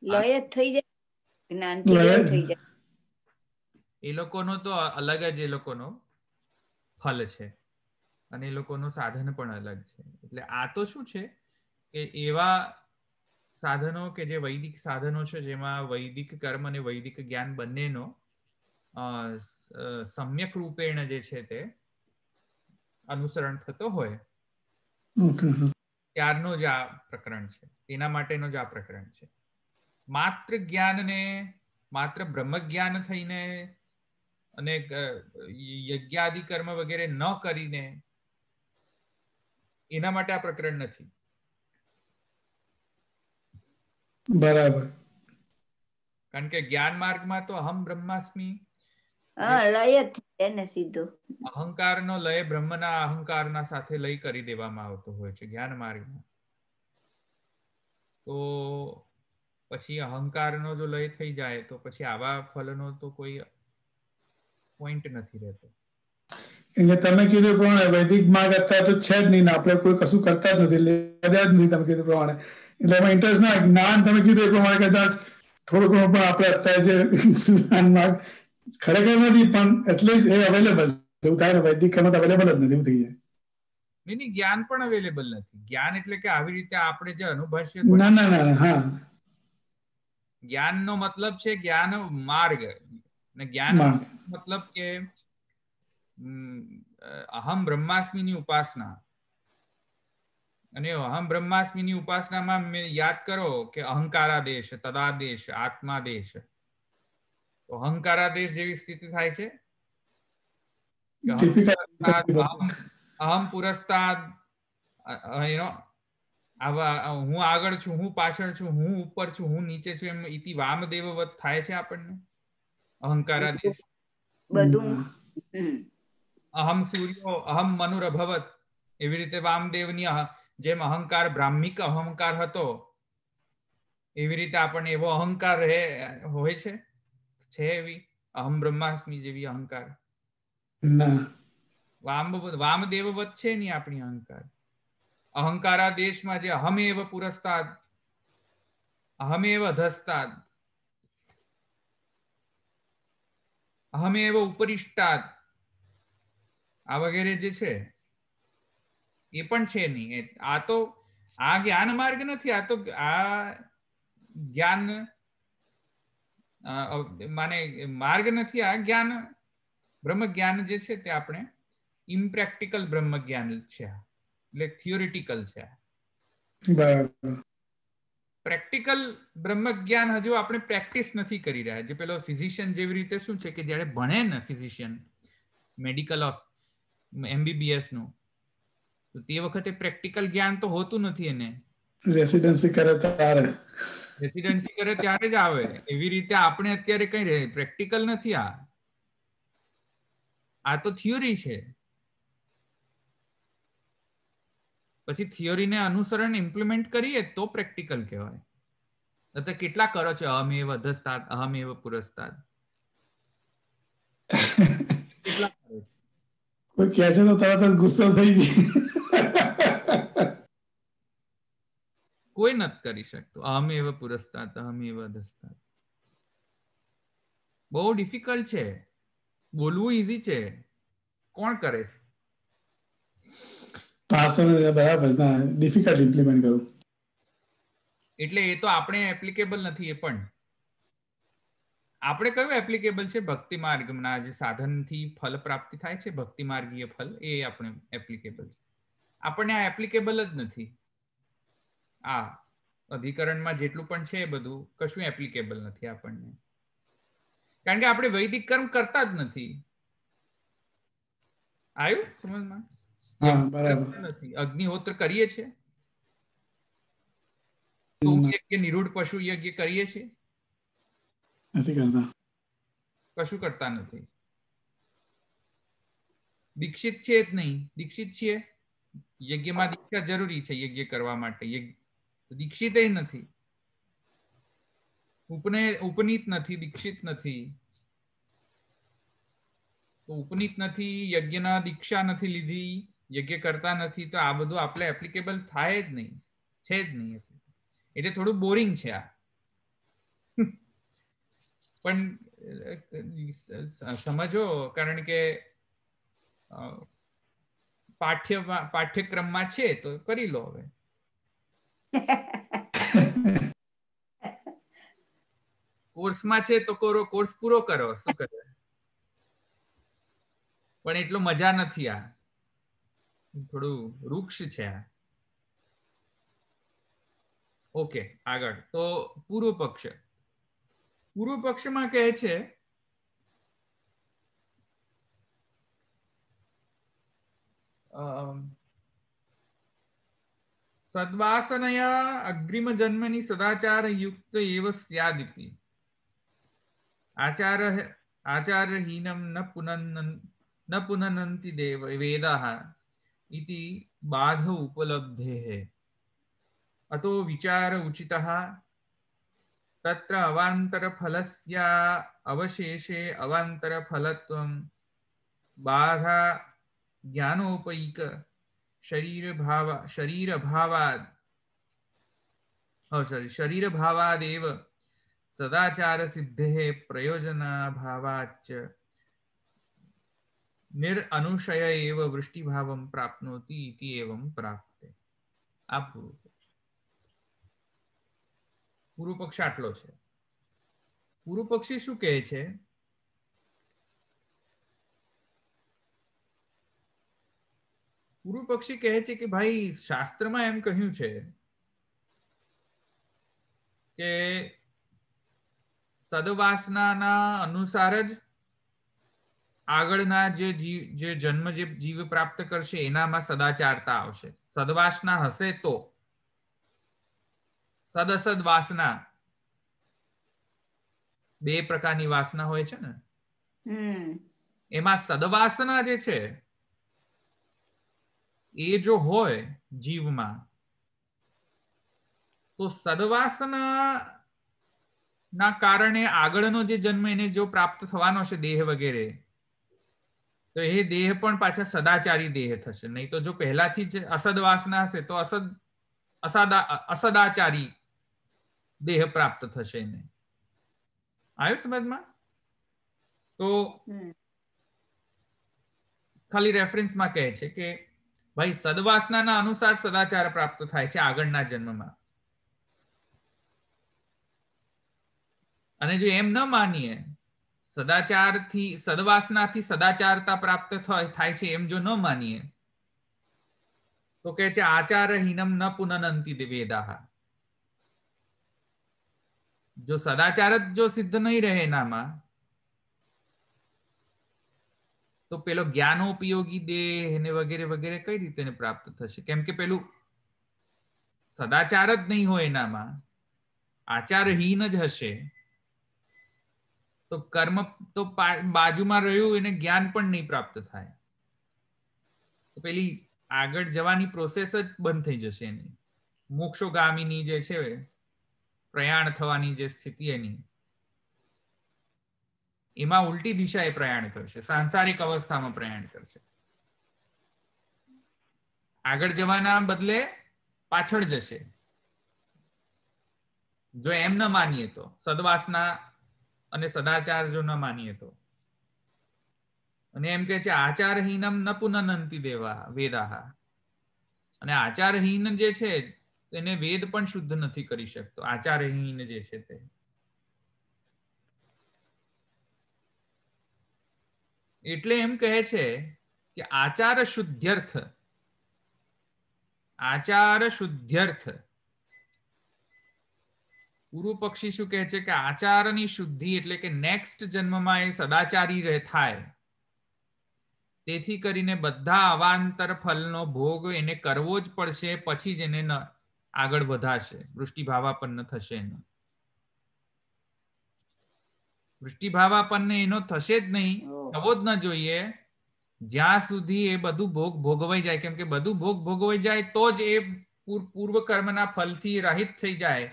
લય જ થઈ જાય, જ્ઞાનથી લય થઈ જાય. એ લોકોનો તો અલગ જ એ લોકોનો ફલ છે અને એ લોકોનું સાધન પણ અલગ છે. એટલે આ તો શું છે કે એવા સાધનો કે જે વૈદિક સાધનો છે, જેમાં વૈદિક કર્મ અને વૈદિક જ્ઞાન બંનેનો સમ્યક રૂપેણ જે છે તે અનુસરણ થતો હોય, ત્યારનો જ આ પ્રકરણ છે, એના માટેનો જ આ પ્રકરણ છે. માત્ર જ્ઞાનને, માત્ર બ્રહ્મ જ્ઞાન થઈને અને યજ્ઞાદિ કર્મ વગેરે ન કરીને, એના માટે આ પ્રકરણ નથી. બરાબર. કારણ કે જ્ઞાન માર્ગમાં તો અહમ બ્રહ્માસ્મિ, લય જ થાય ને સીધો. અહંકારનો લય બ્રહ્મના અહંકારના સાથે લય કરી દેવામાં આવતો હોય છે જ્ઞાન માર્ગમાં. તો પછી અહંકારનો જો લય થઈ જાય તો પછી આવા ફલનો તો કોઈ પોઈન્ટ નથી રહેતો. એટલે તમે કીધું પ્રમાણે વૈદિક માર્ગ અત્યારે તો છે જ નહીં, આપણે કોઈ કશું કરતા જ નથી, એટલે જ નહીં. તમે કીધું પ્રમાણે એટલે એમાં ઇન્ટરેસ્ટ ના, જ્ઞાન તમે કીધું એ પ્રમાણે કદાચ થોડું ઘણું પણ આપણે અત્યારે જે જ્ઞાન માર્ગ ખરેખર નથી, પણ એટલીસ્ટ એ અવેલેબલ એવું થાય ને, વૈદિક કર્મ તો અવેલેબલ જ નથી, એવું થઈ જાય. નહીં, જ્ઞાન પણ અવેલેબલ નથી. જ્ઞાન એટલે કે આવી રીતે આપણે જે અનુભવીએ, ના ના ના, હા, જ્ઞાનનો મતલબ છે જ્ઞાન માર્ગ, ને જ્ઞાન મતલબ કે અહમ બ્રહ્માસ્મિની ઉપાસના. અને અહમ બ્રહ્માસ્મિની ઉપાસનામાં યાદ કરો કે અહંકારાદેશ, તદાદેશ, આત્માદેશ. તો અહંકારાદેશ જેવી સ્થિતિ થાય છે અહમ પુરસ્તાદ, હું આગળ છું, હું પાછળ છું, હું ઉપર છું, હું નીચે છું, એમ ઇતિ વામદેવવત થાય છે આપણને અહંકારાદેશ. બધું અહમ સૂર્યો અહમ મનુરભવત, એવી રીતે વામદેવની જેમ અહંકાર બ્રાહ્મિક અહંકાર હતો, એવી રીતે આપણને એવો અહંકાર હોય છે એવી અહમ બ્રહ્માસ્મિ જેવી અહંકાર વામદેવવત છે નહીં આપણી અહંકાર. અહંકારા દેશમાં જે અહમેવ પુરસ્તાદ, અહમેવ અધસ્તાદ, અહમેવ ઉપરિષ્ટાદ, આ વગેરે જે છે એ પણ છે નહીં. આ તો આ જ્ઞાન માર્ગ નથી, આ તો આ જ્ઞાન માને માર્ગ નથી, આ જ્ઞાન બ્રહ્મ જ્ઞાન જે છે તે આપણે ઇમ્પ્રેક્ટિકલ બ્રહ્મ જ્ઞાન છે, એટલે થિયોરિટિકલ છે. પ્રેક્ટિકલ બ્રહ્મ જ્ઞાન હજુ આપણે પ્રેક્ટિસ નથી કરી રહ્યા. જે પેલો ફિઝિશિયન જેવી રીતે શું છે કે જયારે ભણે ને ફિઝિશિયન મેડિકલ ઓફ MBBS નું, તો તે વખતે પ્રેક્ટિકલ જ્ઞાન તો હોતું નથી. એને રેસિડેન્સી કરે ત્યારે જ આવે. એવી રીતે આપણે અત્યારે કઈ પ્રેક્ટિકલ નથી. આ તો થિયોરી છે. પછી થિયોરીને અનુસરણ ઇમ્પ્લિમેન્ટ કરીએ તો પ્રેક્ટિકલ કહેવાય. તો કેટલા કરો છો અહમેવ અધસ્તાદ, અહમેવ પુરસ્તાદ, કેટલા કરો? કોઈ કહે છે તો તરત જ ગુસ્સો થઈ જાય. કોઈ નથી કરી શકતું અહમેવ પુરસ્તાદ, અહમેવ અધસ્તાદ. બહુ ડિફિકલ્ટ છે. બોલવું ઈઝી છે, કોણ કરે છે? બરાબર, ડિફિકલ્ટ ઇમ્પ્લિમેન્ટ કરવું. એટલે એ તો આપણે એપ્લિકેબલ નથી. એ પણ આપણે કયું એપ્લિકેબલ છે? ભક્તિ માર્ગના જે સાધનથી ફલ પ્રાપ્તિ થાય છે, ભક્તિ માર્ગીય ફલ, એ આપણે એપ્લિકેબલ છે. આપણને આ એપ્લિકેબલ જ નથી. આ અધિકરણમાં જેટલું પણ છે બધું કશું એપ્લિકેબલ નથી આપણને, કારણ કે આપણે વૈદિક કર્મ કરતા જ નથી. આવ્યું સમજમાં? અગ્નિહોત્ર કરીએ છીએ, સોમયજ્ઞ, નિરૂઢ પશુ યજ્ઞ કરીએ છીએ, કશું કરતા નથી. દીક્ષિત છે જ નહીં. દીક્ષિત છીએ, યજ્ઞમાં દીક્ષા જરૂરી છે યજ્ઞ કરવા માટે, દીક્ષિત નથી. ઉપનીત નથી, દીક્ષિત નથી. તો ઉપનીત નથી, યજ્ઞના દીક્ષા નથી લીધી, યજ્ઞ કરતા નથી, તો આ બધું આપણે એપ્લિકેબલ થાય જ નહીં, છે જ નહીં. એટલે થોડું બોરિંગ છે આ. પણ સમજો, કારણ કે પાઠ્યક્રમમાં છે તો કરી લો. હવે કોર્સમાં છે તો કોર્સ પૂરો કરો, શું કરે. પણ એટલો મજા નથી, આ થોડું વૃક્ષ છે આ. ઓકે, આગળ. તો પૂર્વ પક્ષમાં કહે છે સદ્વાસનયા અગ્રિમ જન્મની સદાચાર યુક્ત એવ સ્યાદિતિ આચારહીનમ ન પુનનંતિ વેદાઃ ઇતિ બાધ ઉપલબ્ધેઃ અતો વિચાર ઉચિતઃ તત્ર અવાંતર ફલસ્ય અવશેષે અવાંતર ફલત્વમ બાધા જ્ઞાનોપૈક શરીર ભાવાદેવ સદાચાર સિદ્ધેઃ પ્રયોજનાભાવાચ્ચ નિરઅનુશય એવ વૃષ્ટિભાવમ પ્રાપ્નોતિ ઇતિ એવં પ્રાપ્તે. આ પૂર્વ પક્ષ આટલો છે. પૂર્વ પક્ષી શું કહે છે? પૂર્વ પક્ષી કહે છે કે ભાઈ, શાસ્ત્રમાં એમ કહ્યું છે કે સદવાસનાના અનુસાર જ આગળના જે જન્મ જે જીવ પ્રાપ્ત કરશે એનામાં સદાચારતા આવશે. સદવાસના હશે તો. સદઅસદ વાસના, બે પ્રકારની વાસના હોય છે ને, એમાં સદવાસના જે છે એ જો હોય જીવમાં, તો સદવાસના ના કારણે આગળનો જે જન્મ એને જો પ્રાપ્ત થવાનો છે, દેહ વગેરે, તો એ દેહ પણ પાછા સદાચારી દેહ થશે. નહીં તો જો પહેલાથી જ અસદવાસના હશે તો અસદાચારી દેહ પ્રાપ્ત થશે એને. આવ્યું સમજમાં? તો ખાલી રેફરન્સમાં કહે છે કે ભાઈ, સદવાસનાના અનુસાર સદાચાર પ્રાપ્ત થાય છે આગળના જન્મમાં. અને જો એમ ન માનીએ, સદવાસનાથી સદાચારતા પ્રાપ્ત થાય છે એમ જો ન માનીએ, તો કહે છે આચારહીનમ ન પુનનંતિ વેદાઃ. જો સદાચાર જ જો સિદ્ધ નહીં રહે એનામાં, તો પેલો જ્ઞાનોપયોગી દેહ ને વગેરે વગેરે કઈ રીતે પ્રાપ્ત થશે? કેમ કે પેલું સદાચાર જ નહીં હોય એનામાં, આચારહીન જ હશે, તો કર્મ તો બાજુમાં રહ્યું, એને જ્ઞાન પણ નહીં પ્રાપ્ત થાય. તો પેલી આગળ જવાની પ્રોસેસ જ બંધ થઈ જશે એની. મોક્ષોગામીની જે છે પ્રયાણ થવાની જે સ્થિતિ એની, એમાં ઉલટી દિશાએ પ્રયાણ કરશે, સાંસારિક અવસ્થામાં પ્રયાણ કરશે. આગળ જવાના બદલે પાછળ જશે, જો એમ ન માનીએ તો. સદવાસના અને સદાચાર જો ન માનીએ તો. અને એમ કે છે આચારહીનમ ન પુનનંતિ વેદાઃ. અને આચારહીન જે છે તેને વેદ પણ શુદ્ધ નથી કરી શકતો. આચારહીન જે છે તે. એટલે એમ કહે છે કે આચાર શુદ્ધ્યર્થ. પૂર્વ પક્ષી શું કહે છે કે આચારની શુદ્ધિ એટલે કે નેક્સ્ટ જન્મમાં એ સદાચારી થાય. તેથી કરીને બધા અવાંતર ફલનો ભોગ એને કરવો જ પડશે, પછી જ એને આગળ વધાશે, વૃષ્ટિભાવાપન્ન થશે. વૃષ્ટિભાવાપન્ન એનો થશે જ નહીં, થવો જ ન જોઈએ જ્યાં સુધી એ બધું ભોગ ભોગવાઈ જાય. કેમ કે બધું ભોગ ભોગવાઈ જાય તો જ એ પૂર્વ કર્મના ફલથી રહિત થઈ જાય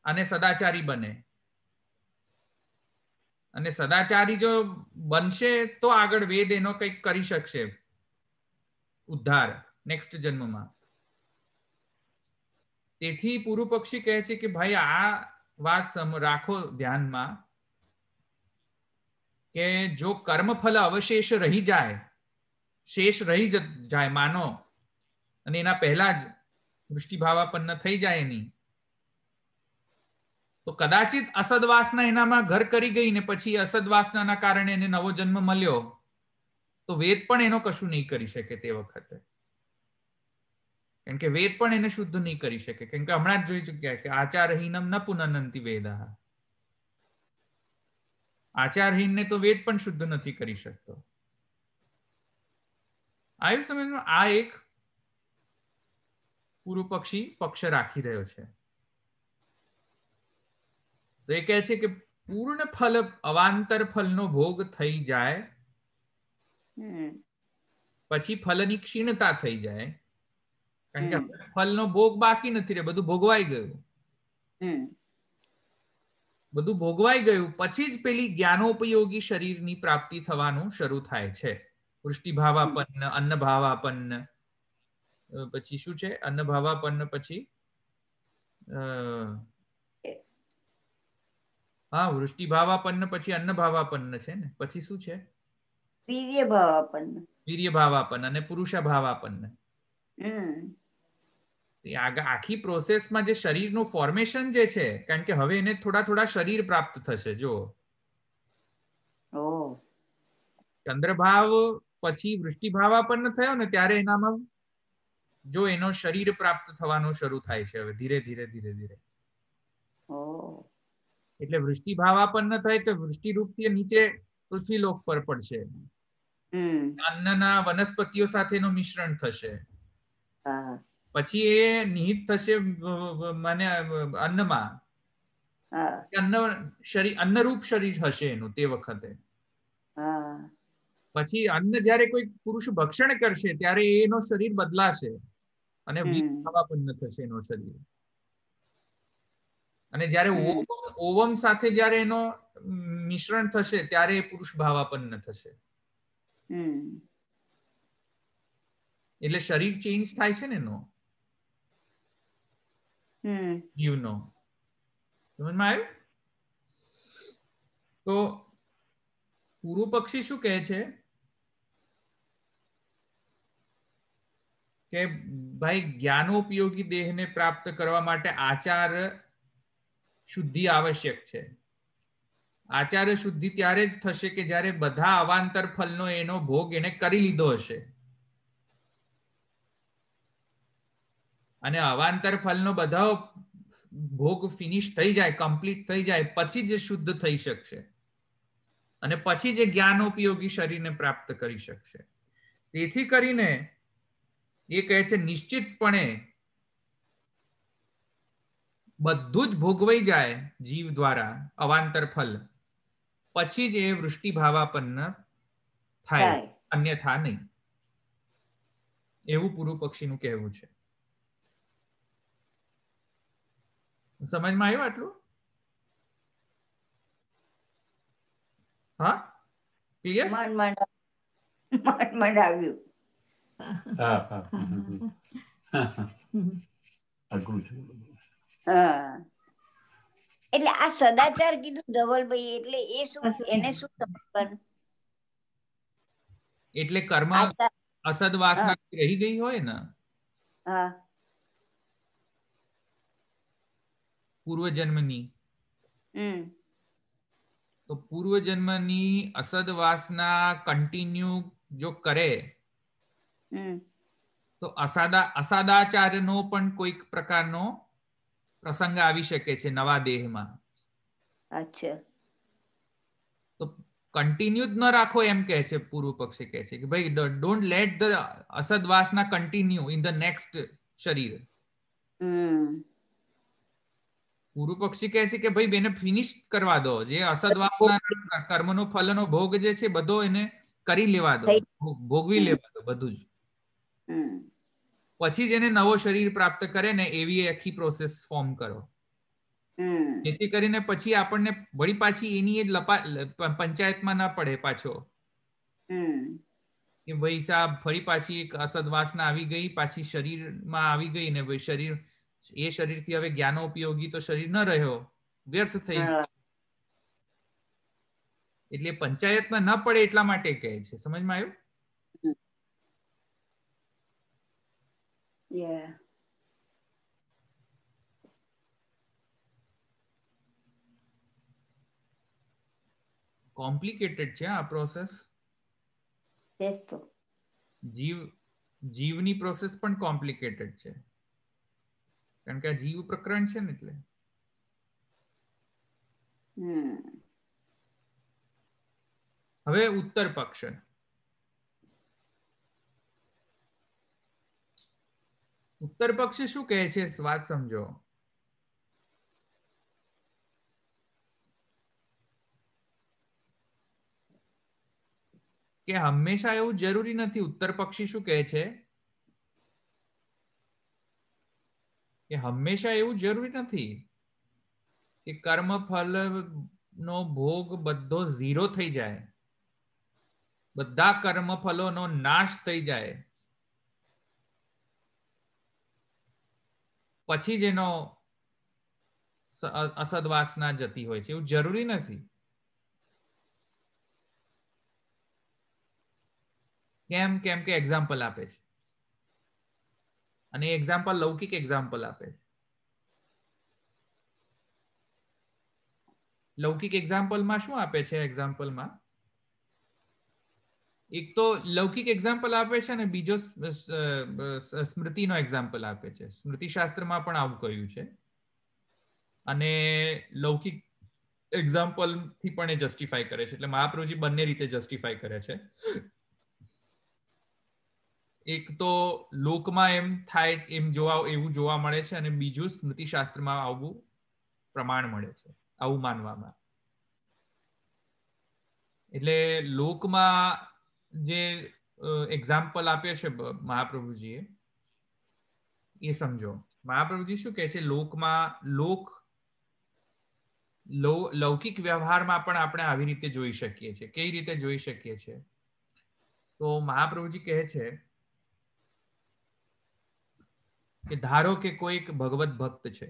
અને સદાચારી બને. અને સદાચારી જો બનશે તો આગળ વેદ એનો કંઈક કરી શકશે ઉદ્ધાર નેક્સ્ટ જન્મમાં. તેથી પૂર્વ પક્ષી કહે છે કે ભાઈ આ વાત રાખો ધ્યાનમાં કે જો કર્મફલ અવશેષ રહી જાય, શેષ રહી જાય માનો, અને એના પહેલા જ વૃષ્ટિભાવાપન્ન થઈ જાય એની, તો કદાચિત અસદવાસના એનામાં ઘર કરી ગઈ ને પછી અસદવાસના કારણે એને નવો જન્મ મળ્યો, તો વેદ પણ એનો કશું નહીં કરી શકે તે વખતે. કેમ કે વેદ પણ એને શુદ્ધ નહીં કરી શકે, કેમ કે હમણાં જ જોઈ ચુક્યા કે આચારહીનમ ન પુનનંતિ વેદા. આચારહીનને તો વેદ પણ શુદ્ધ નથી કરી શકતો. આવ્યું સમજમાં? આ એક પૂર્વ પક્ષી પક્ષ રાખી રહ્યો છે. તો એ કહે છે કે પૂર્ણ ફલ અવાંતર ફલનો ભોગ થઈ જાય પછી ફલની ક્ષીણતા થઈ જાય, કારણ કે ફલનો ભોગ બાકી નથી રે, બધું ભોગવાઈ ગયું. બધું ભોગવાઈ ગયું પછી જ પેલી જ્ઞાનોપયોગી શરીરની પ્રાપ્તિ થવાનું શરૂ થાય છે. વૃષ્ટિભાવાપન્ન, અન્નભાવાપન્ન, પછી શું છે અન્નભાવાપન્ન, પછી હા વૃષ્ટિભાવાપન્ન, પછી અન્નભાવાપન્ન છે ને, પછી શું છે વીર્યભાવાપન્ન, વીર્યભાવાપન્ન અને પુરુષભાવાપન્ન. આખી પ્રોસેસમાં જે શરીરનું ફોર્મેશન જે છે, કારણ કે હવે એને થોડા થોડા શરીર પ્રાપ્ત થશે. જો ચંદ્રભાવ પછી વૃષ્ટિભાવાપન્ન થયો ને ત્યારે એનામાં જો એનો શરીર પ્રાપ્ત થવાનું શરૂ થાય છે હવે ધીરે ધીરે ધીરે ધીરે. એટલે વૃષ્ટિભાવાપન્ન થાય તો વૃષ્ટિરૂપથી નીચે પૃથ્વીલોક પર પડશે, અન્નના વનસ્પતિઓ સાથેનું મિશ્રણ થશે, પછી એ નિહિત થશે મને અન્નમાં, અન્નરૂપ શરીર હશે એનું તે વખતે. પછી અન્ન જયારે કોઈ પુરુષ ભક્ષણ કરશે ત્યારે એનો શરીર બદલાશે અને વીર્યભાવાપન્ન થશે એનો શરીર. અને જયારે ઓવમ સાથે જયારે એનો મિશ્રણ થશે ત્યારે એ પુરુષ ભાવાપન્ન થશે. એટલે શરીર ચેન્જ થાય છે ને એનો, જીવનો. સમજમાં આવ્યું? તો પૂર્વ પક્ષી શું કહે છે કે ભાઈ જ્ઞાનોપયોગી દેહને પ્રાપ્ત કરવા માટે આચાર શુદ્ધિ આવશ્યક છે. આચાર શુદ્ધિ ત્યારે જ થશે કે જ્યારે બધા અવાંતર ફલનો એનો ભોગ એને કરી લીધો હશે. અને અવાંતર ફલનો બધા ભોગ ફિનિશ થઈ જાય, કમ્પ્લીટ થઈ જાય પછી જ શુદ્ધ થઈ શકશે અને પછી જે જ્ઞાનોપયોગી શરીરને પ્રાપ્ત કરી શકશે. તેથી કરીને એ કહે છે નિશ્ચિતપણે બધું જ ભોગવાઈ જાય જીવ દ્વારા અવાંતર ફલ પછી જ એ વૃષ્ટિભાવાપન્ન થાય, અન્યથા નહીં. એવું પૂર્વ પક્ષીનું કહેવું છે. સમજમાં આવ્યું આટલું? હા, ક્લિયર? માંડ આવ્યું. એટલે આ સદાચાર કીધું ધવલભાઈ, એટલે એ શું, એને શું સમજવાનું? એટલે કર્મ અસદ વાસના રહી ગઈ હોય ને પૂર્વજન્મની, તો પૂર્વજન્મની અસદ વાસના કન્ટિન્યુ જો કરે તો અસાદાચારનો પણ કોઈક પ્રકારનો પ્રસંગ આવી શકે છે નવા દેહમાં. અચ્છા. તો કન્ટિન્યુ જ ન રાખો એમ કહે છે પૂર્વ પક્ષી, કહે છે કે ભાઈ ડોન્ટ લેટ ધ અસદ વાસના કન્ટિન્યુ ઇન ધ નેક્સ્ટ શરીર. પૂર્વ પક્ષી કહે છે કે ભાઈ એને ફિનિશ કરવા દો, જે અસદ વાસના કર્મનો ફલનો ભોગ જે છે બધો એને કરી લેવા દો, ભોગવી લેવા દો બધું જ, પછી જ એને નવો શરીર પ્રાપ્ત કરે ને એવી આખી પ્રોસેસ ફોર્મ કરો. જેથી કરીને પછી આપણને વળી પાછી એની એ પંચાયતમાં ના પડે પાછો કે ભાઈ સાહેબ ફરી પાછી એક અસદ વાસના આવી ગઈ, પાછી શરીરમાં આવી ગઈ ને ભાઈ શરીર એ શરીરથી હવે જ્ઞાનો ઉપયોગી તો શરીર ન રહ્યો, વ્યર્થ થઈ. એટલે પંચાયતમાં ન પડે એટલા માટે કહે છે. સમજમાં આવ્યું? કોમ્પ્લિકેટેડ છે આ પ્રોસેસ. જીવની પ્રોસેસ પણ કોમ્પ્લિકેટેડ છે, કારણ કે આ જીવ પ્રકરણ છે ને. એટલે હવે ઉત્તર પક્ષ. ઉત્તર પક્ષ શું કહે છે? વાત સમજો. કે હંમેશા એવું જરૂરી નથી. ઉત્તર પક્ષી શું કહે છે કે હંમેશા એવું જરૂરી નથી કે કર્મફળ નો ભોગ બધો ઝીરો થઈ જાય, બધા કર્મફળોનો નાશ થઈ જાય પછી જ એનો અસદવાસના જતી હોય છે. એવું જરૂરી નથી. કેમ કે એક્ઝામ્પલ આપે છે, અને એક્ઝામ્પલ લૌકિક એક્ઝામ્પલ આપે છે. લૌકિક એક્ઝામ્પલમાં શું આપે છે? એક્ઝામ્પલમાં એક તો લૌકિક એક્ઝામ્પલ આપે છે ને બીજો સ્મૃતિનો એક્ઝામ્પલ આપે છે. સ્મૃતિ શાસ્ત્રમાં પણ આવું કહ્યું છે, અને લૌકિક એક્ઝામ્પલ થી પણ એ જસ્ટિફાય કરે છે. એટલે મહાપ્રભુજી બંને રીતે જસ્ટિફાય કરે છે. એક તો લોકમાં એમ થાય એવું જોવા મળે છે, અને બીજું સ્મૃતિ શાસ્ત્રમાં આવું પ્રમાણ મળે છે, આવું માનવામાં. એટલે લોકમાં જે એક્ઝામ્પલ આપ્યો છે મહાપ્રભુજીએ એ સમજો. મહાપ્રભુજી શું કહે છે? લોકમાં લૌકિક વ્યવહારમાં પણ આપણે આવી રીતે જોઈ શકીએ છીએ. કઈ રીતે જોઈ શકીએ છીએ? તો મહાપ્રભુજી કહે છે કે ધારો કે કોઈક ભગવત ભક્ત છે,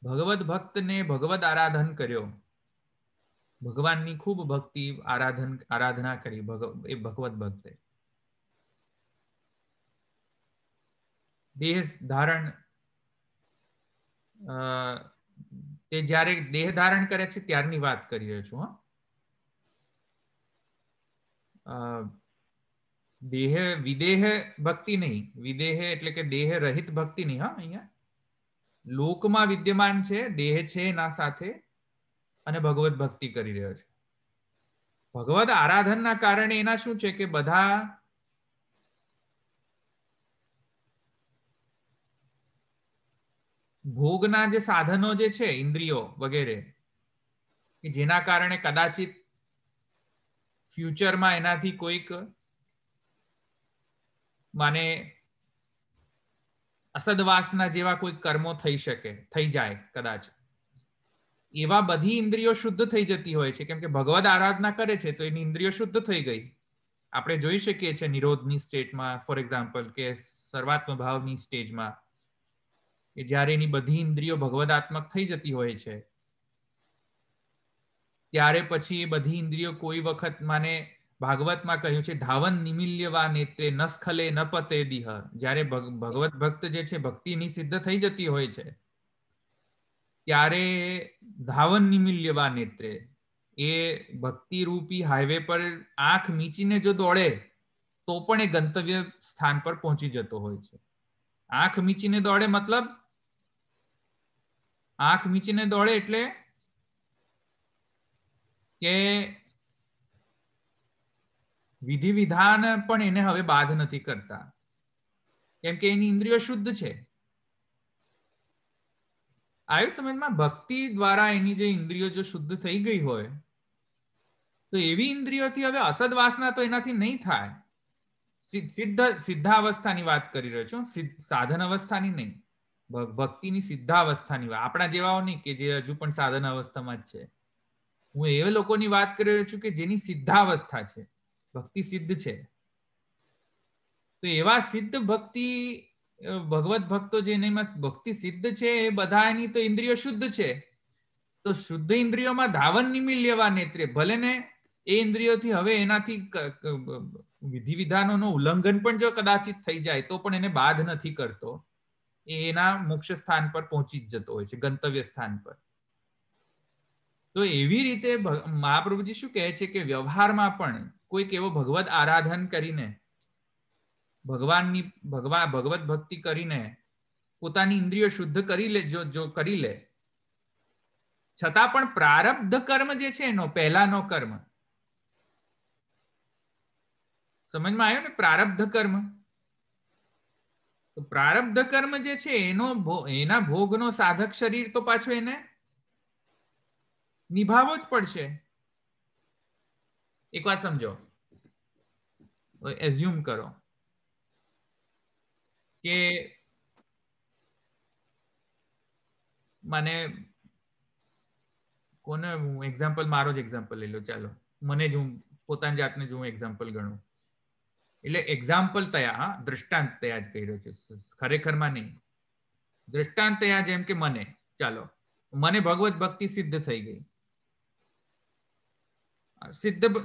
ભગવત ભક્તને ભગવત આરાધન કર્યો, ભગવાનની ખૂબ ભક્તિ આરાધના કરી એ ભગવત ભક્તે. દેહ ધારણ તે જ્યારે દેહ ધારણ કરે છે ત્યારની વાત કરી રહ્યો છું. વિદેહ ભક્તિ નહીં, વિદેહ એટલે કે દેહ રહિત ભક્તિ નહીં. અહીંયા લોકમાં વિદ્યમાન છે, દેહ છે એના સાથે, અને ભગવત ભક્તિ કરી રહ્યો છે. ભગવત આરાધનના કારણે એના શું છે કે બધા ભોગના જે સાધનો જે છે, ઇન્દ્રિયો વગેરે, કે જેના કારણે કદાચિત ફ્યુચરમાં એનાથી કોઈક માને અસદવાસના જેવા કોઈ કર્મો થઈ જાય કદાચ, એવા બધી ઇન્દ્રિયો શુદ્ધ થઈ જતી હોય છે. કેમ કે ભગવદ આરાધના કરે છે તો એની ઇન્દ્રિયો શુદ્ધ થઈ ગઈ. આપણે જોઈ શકીએ છીએ નિરોધની સ્ટેટમાં, ફોર એક્ઝામ્પલ, કે સર્વાત્મ ભાવની સ્ટેજમાં, કે જ્યારે એની બધી ઇન્દ્રિયો ભગવદાત્મક થઈ જતી હોય છે, ત્યારે પછી એ બધી ઇન્દ્રિયો કોઈ વખત માને ભાગવતમાં કહ્યું છે ધાવન નિમિલ્યવા નેત્રે નસ્ખલે ન પતે દિહ. જ્યારે ભગવત ભક્ત જે છે ભક્તિની સિદ્ધ થઈ જતી હોય છે ત્યારે ધાવન નિમિલ્યવા નેત્રે, એ ભક્તિ રૂપી હાઈવે પર આંખ મીચીને જો દોડે તો પણ એ ગંતવ્ય સ્થાન પર પહોંચી જતો હોય છે. આંખ મીચીને દોડે મતલબ, આંખ મીચીને દોડે એટલે કે વિધિ વિધાન પણ એને હવે બાધ નથી કરતા, કેમ કે એની ઇન્દ્રિયો શુદ્ધ છે. આવ્યું સમજમાં? ભક્તિ દ્વારા એની જે ઇન્દ્રિયો જો શુદ્ધ થઈ ગઈ હોય તો એવી ઇન્દ્રિયોથી હવે અસદ વાસના તો એનાથી નહીં થાય. સિદ્ધાવસ્થાની વાત કરી રહ્યો છું, સાધન અવસ્થાની નહીં. ભક્તિની સિદ્ધાવસ્થાની વાત. આપણા જેવાઓ નહીં કે જે હજુ પણ સાધન અવસ્થામાં જ છે. હું એવા લોકોની વાત કરી રહ્યો છું કે જેની સિદ્ધાવસ્થા છે, ભક્તિ સિદ્ધ છે. તો એવા સિદ્ધ ભક્તિ ભગવત ભક્તો જેનામાં ભક્તિ સિદ્ધ છે એ બધાની તો ઇન્દ્રિયો શુદ્ધ છે. તો શુદ્ધ ઇન્દ્રિયોમાં ધાવન નિમિલ્યવા નેત્રે, ભલે ને એ ઇન્દ્રિયોથી હવે એનાથી વિધિ વિધાનોનું ઉલ્લંઘન પણ જો કદાચિત થઈ જાય તો પણ એને બાધ નથી કરતો. એના મોક્ષ સ્થાન પર પહોંચી જ જતો હોય છે, ગંતવ્ય સ્થાન પર. તો એવી રીતે મહાપ્રભુજી શું કહે છે કે વ્યવહારમાં પણ કોઈક એવો ભગવત આરાધન કરીને, ભગવત ભક્તિ કરીને પોતાની ઇન્દ્રિયો શુદ્ધ કરી લે, જો કરી લે, છતાં પણ પ્રારબ્ધ કર્મ જે છે એનો પહેલાનો કર્મ, સમજમાં આવ્યો ને? પ્રારબ્ધ કર્મ, તો પ્રારબ્ધ કર્મ જે છે એના ભોગનો સાધક શરીર તો પાછો એને નિભાવવો જ પડશે. એક વાત સમજો, એઝ્યુમ કરો કે મને કોને એક્ઝામ્પલ, મારો જ એક્ઝામ્પલ લઈ લો, ચાલો મને જ હું પોતાની જાતને જ હું એક્ઝામ્પલ ગણું. એટલે એક્ઝામ્પલ તયા, દ્રષ્ટાંત તયા જ કહી રહ્યો છું, ખરેખરમાં નહીં. દ્રષ્ટાંત તયા જેમ કે મને, ચાલો મને ભગવત ભક્તિ સિદ્ધ થઈ ગઈ.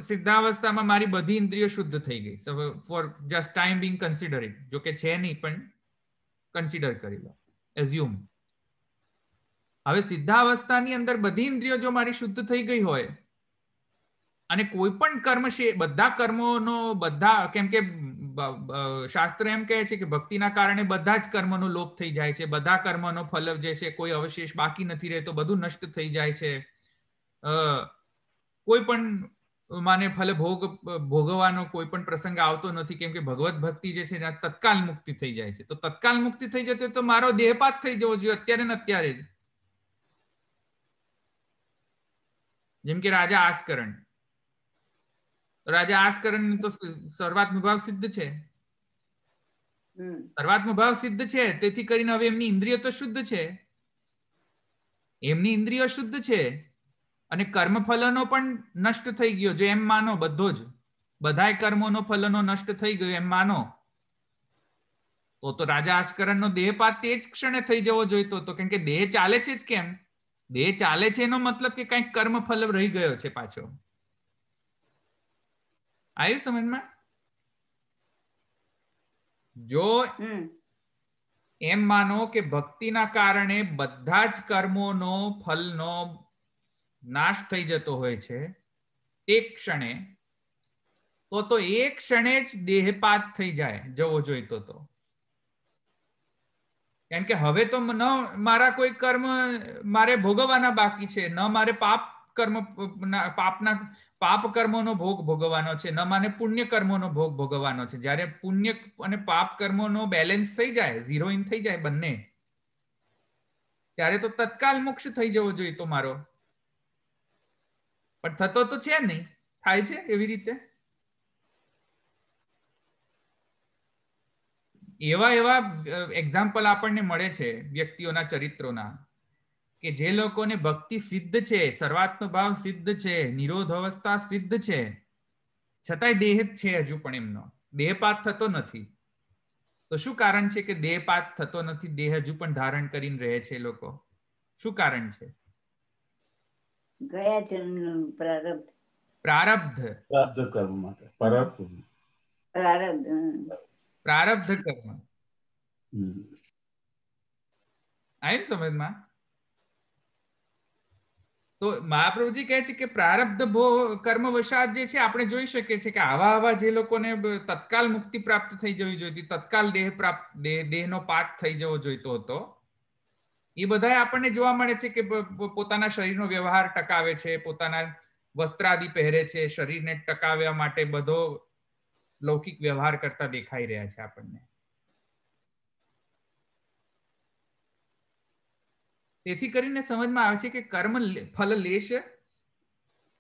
સિદ્ધાવસ્થામાં મારી બધી ઇન્દ્રિયો શુદ્ધ થઈ ગઈ. For just time being consider it, જો કે છે નહીં પણ કન્સિડર કરી લો, એઝ્યુમ. હવે સિદ્ધાવસ્થાની અંદર બધી ઇન્દ્રિયો જો મારી શુદ્ધ થઈ ગઈ હોય અને કોઈ પણ કર્મ છે, બધા કર્મોનો કેમ કે શાસ્ત્ર એમ કહે છે કે ભક્તિના કારણે બધા જ કર્મનો લોપ થઈ જાય છે, બધા કર્મનો ફલ જે છે કોઈ અવશેષ બાકી નથી રહેતો, બધું નષ્ટ થઈ જાય છે. કોઈ પણ માને ફલે ભોગવવાનો કોઈ પણ પ્રસંગ આવતો નથી, કેમ કે ભગવત ભક્તિ જે છે તત્કાલ મુક્તિ થઈ જાય છે. તો તત્કાલ મુક્તિ થઈ જતી તો મારો દેહપાત થઈ જવો જોઈએ અત્યારે ને અત્યારે જ. જેમ કે રાજા આસ્કરણ, તો સર્વાત્મ ભાવ સિદ્ધ છે. સર્વાત્મ ભાવ સિદ્ધ છે, તેથી કરીને હવે એમની ઇન્દ્રિયો તો શુદ્ધ છે, એમની ઇન્દ્રિયો શુદ્ધ છે અને કર્મફલનો પણ નષ્ટ થઈ ગયો. જો એમ માનો, બધો જ બધાય કર્મોનો ફલનો નષ્ટ થઈ ગયો એમ માનો, તો રાજા આસ્કરણનો દેહપાત તે જ ક્ષણે થઈ જવો જોઈતો હતો. કેમ કે દેહ ચાલે છે જ કેમ? દેહ ચાલે છે એનો મતલબ કે કંઈક કર્મફલ રહી ગયો છે પાછો. આવ્યું સમજમાં? જો એમ માનો કે ભક્તિના કારણે બધા જ કર્મોનો ફલનો નાશ થઈ જતો હોય છે તે ક્ષણે, તો એ ક્ષણે જ દેહપાત થઈ જાય જવો જોઈતો હતો. કેમ કે હવે તો ન મારા કોઈ કર્મ મારે ભોગવવાના બાકી છે, ન મારે પાપ કર્મોનો ભોગ ભોગવવાનો છે, ન મારે પુણ્ય કર્મોનો ભોગ ભોગવવાનો છે. જ્યારે પુણ્ય અને પાપ કર્મોનો બેલેન્સ થઈ જાય, ઝીરો ઇન થઈ જાય બંને, ત્યારે તો તત્કાલ મોક્ષ થઈ જવો જોઈએ તો મારો. પણ થતો તો છે નહીં, થાય છે એવી રીતે. એવા એક્ઝામ્પલ આપણને મળે છે વ્યક્તિઓના ચરિત્રોના કે જે લોકોને ભક્તિ સિદ્ધ છે, સર્વાત્મ ભાવ સિદ્ધ છે, નિરોધ અવસ્થા સિદ્ધ છે, છતાંય દેહ જ છે હજુ પણ એમનો દેહપાત થતો નથી. તો શું કારણ છે કે દેહપાત થતો નથી, દેહ હજુ પણ ધારણ કરીને રહે છે લોકો? શું કારણ છે? ગયા જન્મનું પ્રારબ્ધ. પ્રારબ્ધ કર્મ માટે પ્રારબ્ધ કર્મ. આય સમજમાં? તો મહાપ્રભુજી કહે છે કે પ્રારબ્ધ કર્મ વશાત જે છે આપણે જોઈ શકીએ છીએ કે આવા જે લોકોને તત્કાલ મુક્તિ પ્રાપ્ત થઈ જવી જોઈતી, તત્કાલ દેહનો પાત થઈ જવો જોઈતો હતો, એ બધા આપણને જોવા મળે છે કે પોતાના શરીરનો વ્યવહાર ટકાવે છે, પોતાના વસ્ત્રાદિ પહેરે છે, શરીરને ટકાવવા માટે બધો લૌકિક વ્યવહાર કરતા દેખાઈ રહ્યા છે આપણને. તેથી કરીને સમજમાં આવે છે કે કર્મ ફલ લેશ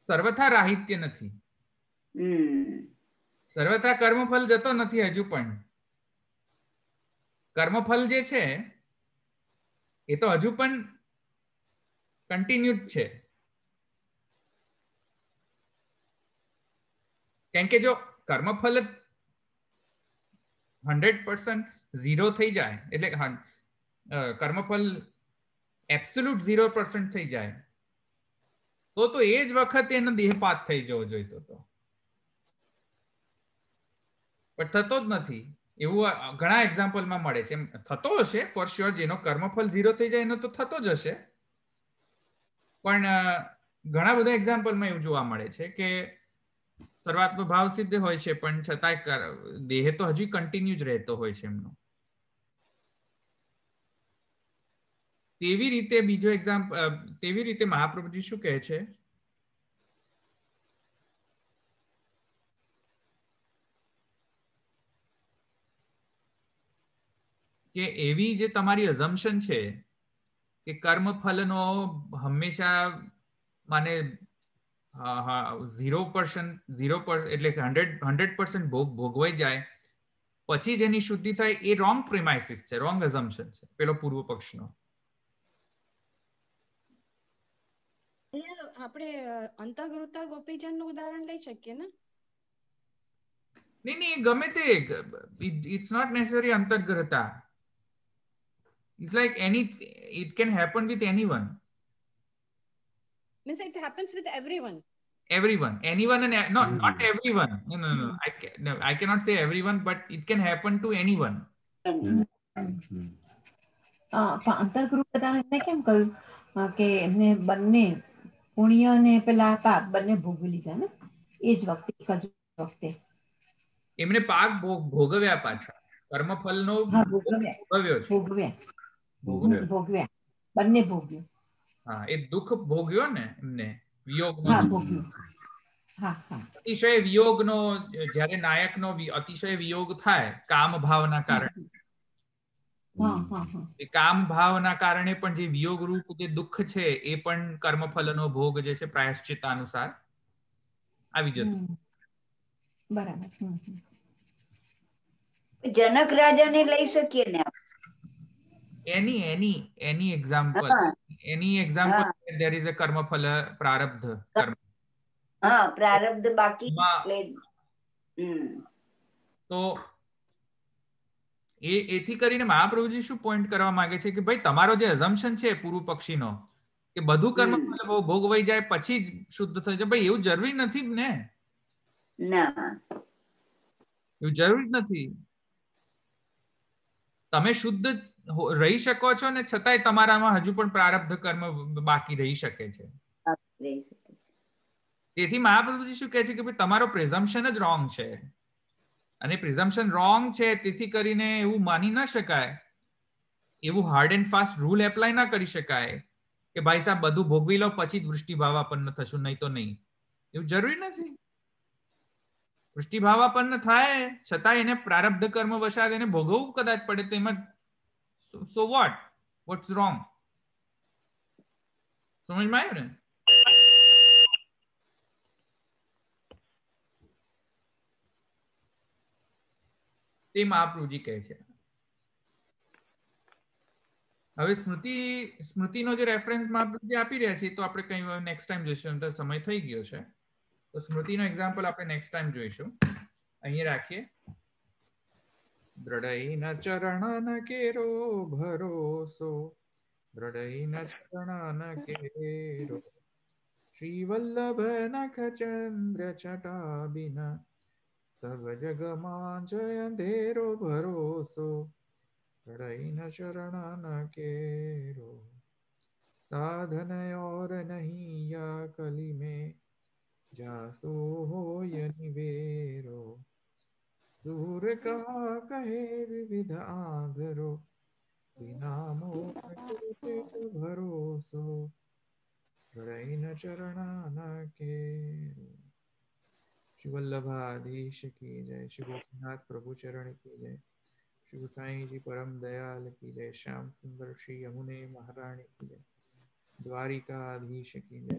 સર્વથા રાહિત્ય નથી. સર્વથા કર્મફળ જતો નથી હજુ પણ. કર્મફળ જે છે એ તો હજુ પણ કન્ટિન્યુડ છે. કેમ કે જો કર્મફળ 100% ઝીરો થઈ જાય, એટલે કર્મફળ એબ્સોલ્યુટ 0% થઈ જાય તો એ જ વખતે એનો દેહપાત થઈ જવો જોઈતો હતો, પણ થતો જ નથી. એવું ઘણા એક્ઝામ્પલમાં મળે છે. થતો હશે ફોર શ્યોર, જેનો કર્મફળ 0 થઈ જાય એનો તો થતો જ હશે, પણ ઘણા બધા એક્ઝામ્પલમાં એવું જોવા મળે છે કે સર્વાત્મ ભાવ સિદ્ધ હોય છે પણ છતાંય દેહ તો હજી કન્ટિન્યુ જ રહેતો હોય છે એમનો. તેવી રીતે બીજો એક્ઝામ્પલ, તેવી રીતે મહાપ્રભુજી શું કહે છે કે એવી જે તમારી અઝમ્પશન છે કે કર્મફળનો હંમેશા માને 0% એટલે કે 100% ભોગવાઈ જાય પછી જેની શુદ્ધિ થાય, એ રોંગ પ્રિમાઇસિસ છે, રોંગ અઝમ્પશન છે પેલો પૂર્વ પક્ષનો. આપણે અંતઃગૃતા ગોપીજન નું ઉદાહરણ લઈ શકીએ ને? નહીં, ગમે તે, ઇટ્સ નોટ નેસેસરી અંતર્ગતા. It's like it can happen with anyone. Means it happens with everyone. Anyone and not everyone. No. I cannot say everyone, but it can happen to anyone. અંતર્ગૃતા એમને કેમ કહ્યું કે એમને બંને પુણ્ય અને પેલા પાપ બંને ભોગવી લીધા ને એ જ વખતે, એક જ વખતે એમને પાક ભોગવ્યા પાછા, કર્મફળનો ભોગવ્યા બંને ભોગ્યું. હા, એ દુઃખ ભોગ્યો ને એમને, વિયોગનો. અતિશય વિયોગનો, જ્યારે નાયકનો અતિશય વિયોગ થાય કામ ભાવના કારણે, કામ ભાવના કારણે પણ જે વિયોગ રૂપ જે દુઃખ છે એ પણ કર્મફળનો ભોગ જે છે પ્રાયશ્ચિત અનુસાર આવી જતું. બરાબર. જનક રાજાને લઈ શકીએ ને? any example there is a karmaphala prarabdha karma. પ્રારબ્ધ બાકી. તો એથી કરીને મહાપ્રભુજી શું પોઈન્ટ કરવા માંગે છે કે ભાઈ તમારો જે અઝમ્પશન છે પૂર્વ પક્ષીનો કે બધું કર્મફળ ભોગવાઈ જાય પછી જ શુદ્ધ થઈ જાય, ભાઈ એવું જરૂરી નથી ને. એવું જરૂરી નથી. તમે શુદ્ધ રહી શકો છો ને છતાંય તમારામાં હજુ પણ પ્રારબ્ધ કર્મ બાકી રહી શકે છે. તેથી મહાપ્રભુજી શું કહે છે કે ભાઈ તમારો પ્રિઝમ્પશન જ રોંગ છે, અને પ્રિઝમ્પશન રોંગ છે તેથી કરીને એવું માની ન શકાય, એવું hard and fast rule apply ના કરી શકાય કે ભાઈ સાહેબ બધું ભોગવી લો પછી જ વૃષ્ટિભાવાપન્ન થશું, નહીં તો નહીં. એવું જરૂરી નથી. વૃષ્ટિભાવાપન્ન થાય છતાં એને પ્રારબ્ધ કર્મ વશાત એને ભોગવવું કદાચ પડે તો એમાં સો વોટ્સ રોંગ? સમજમાં આવ્યું ને? તે મહાપ્રભુજી કહે છે. હવે સ્મૃતિનો જે રેફરન્સ મહાપ્રભુજી આપી રહ્યા છે તો આપણે કઈ નેક્સ્ટ ટાઈમ જોઈશું, તો સમય થઈ ગયો છે તો સ્મૃતિનો એક્ઝામ્પલ આપણે નેક્સ્ટ ટાઈમ જોઈશું. અહીં રાખીએ. દ્રઢૈન ચરણ કેરો ભરોસો, દ્રઢૈન ચરણ કેરો, શ્રી વલ્લભ નખ ચંદ્ર છટા બિના, સર્વ જગ માં જય અંધેરો ભરોસો, દ્રઢૈન ચરણ केरो, साधन और नहीं या कली में, जासो हो निवेरो, सूर कहा कहे विविध आदरो, बिना मोह भरोसो, द्रढ़ैन चरण केरो. श्री वल्लभाधीश की जय. श्री गोपीनाथ प्रभु चरण की जय. श्री साईं जी परम दयाल की जय. श्याम सुंदर श्री यमुने महारानी की जय. द्वारिकाधीश की जय.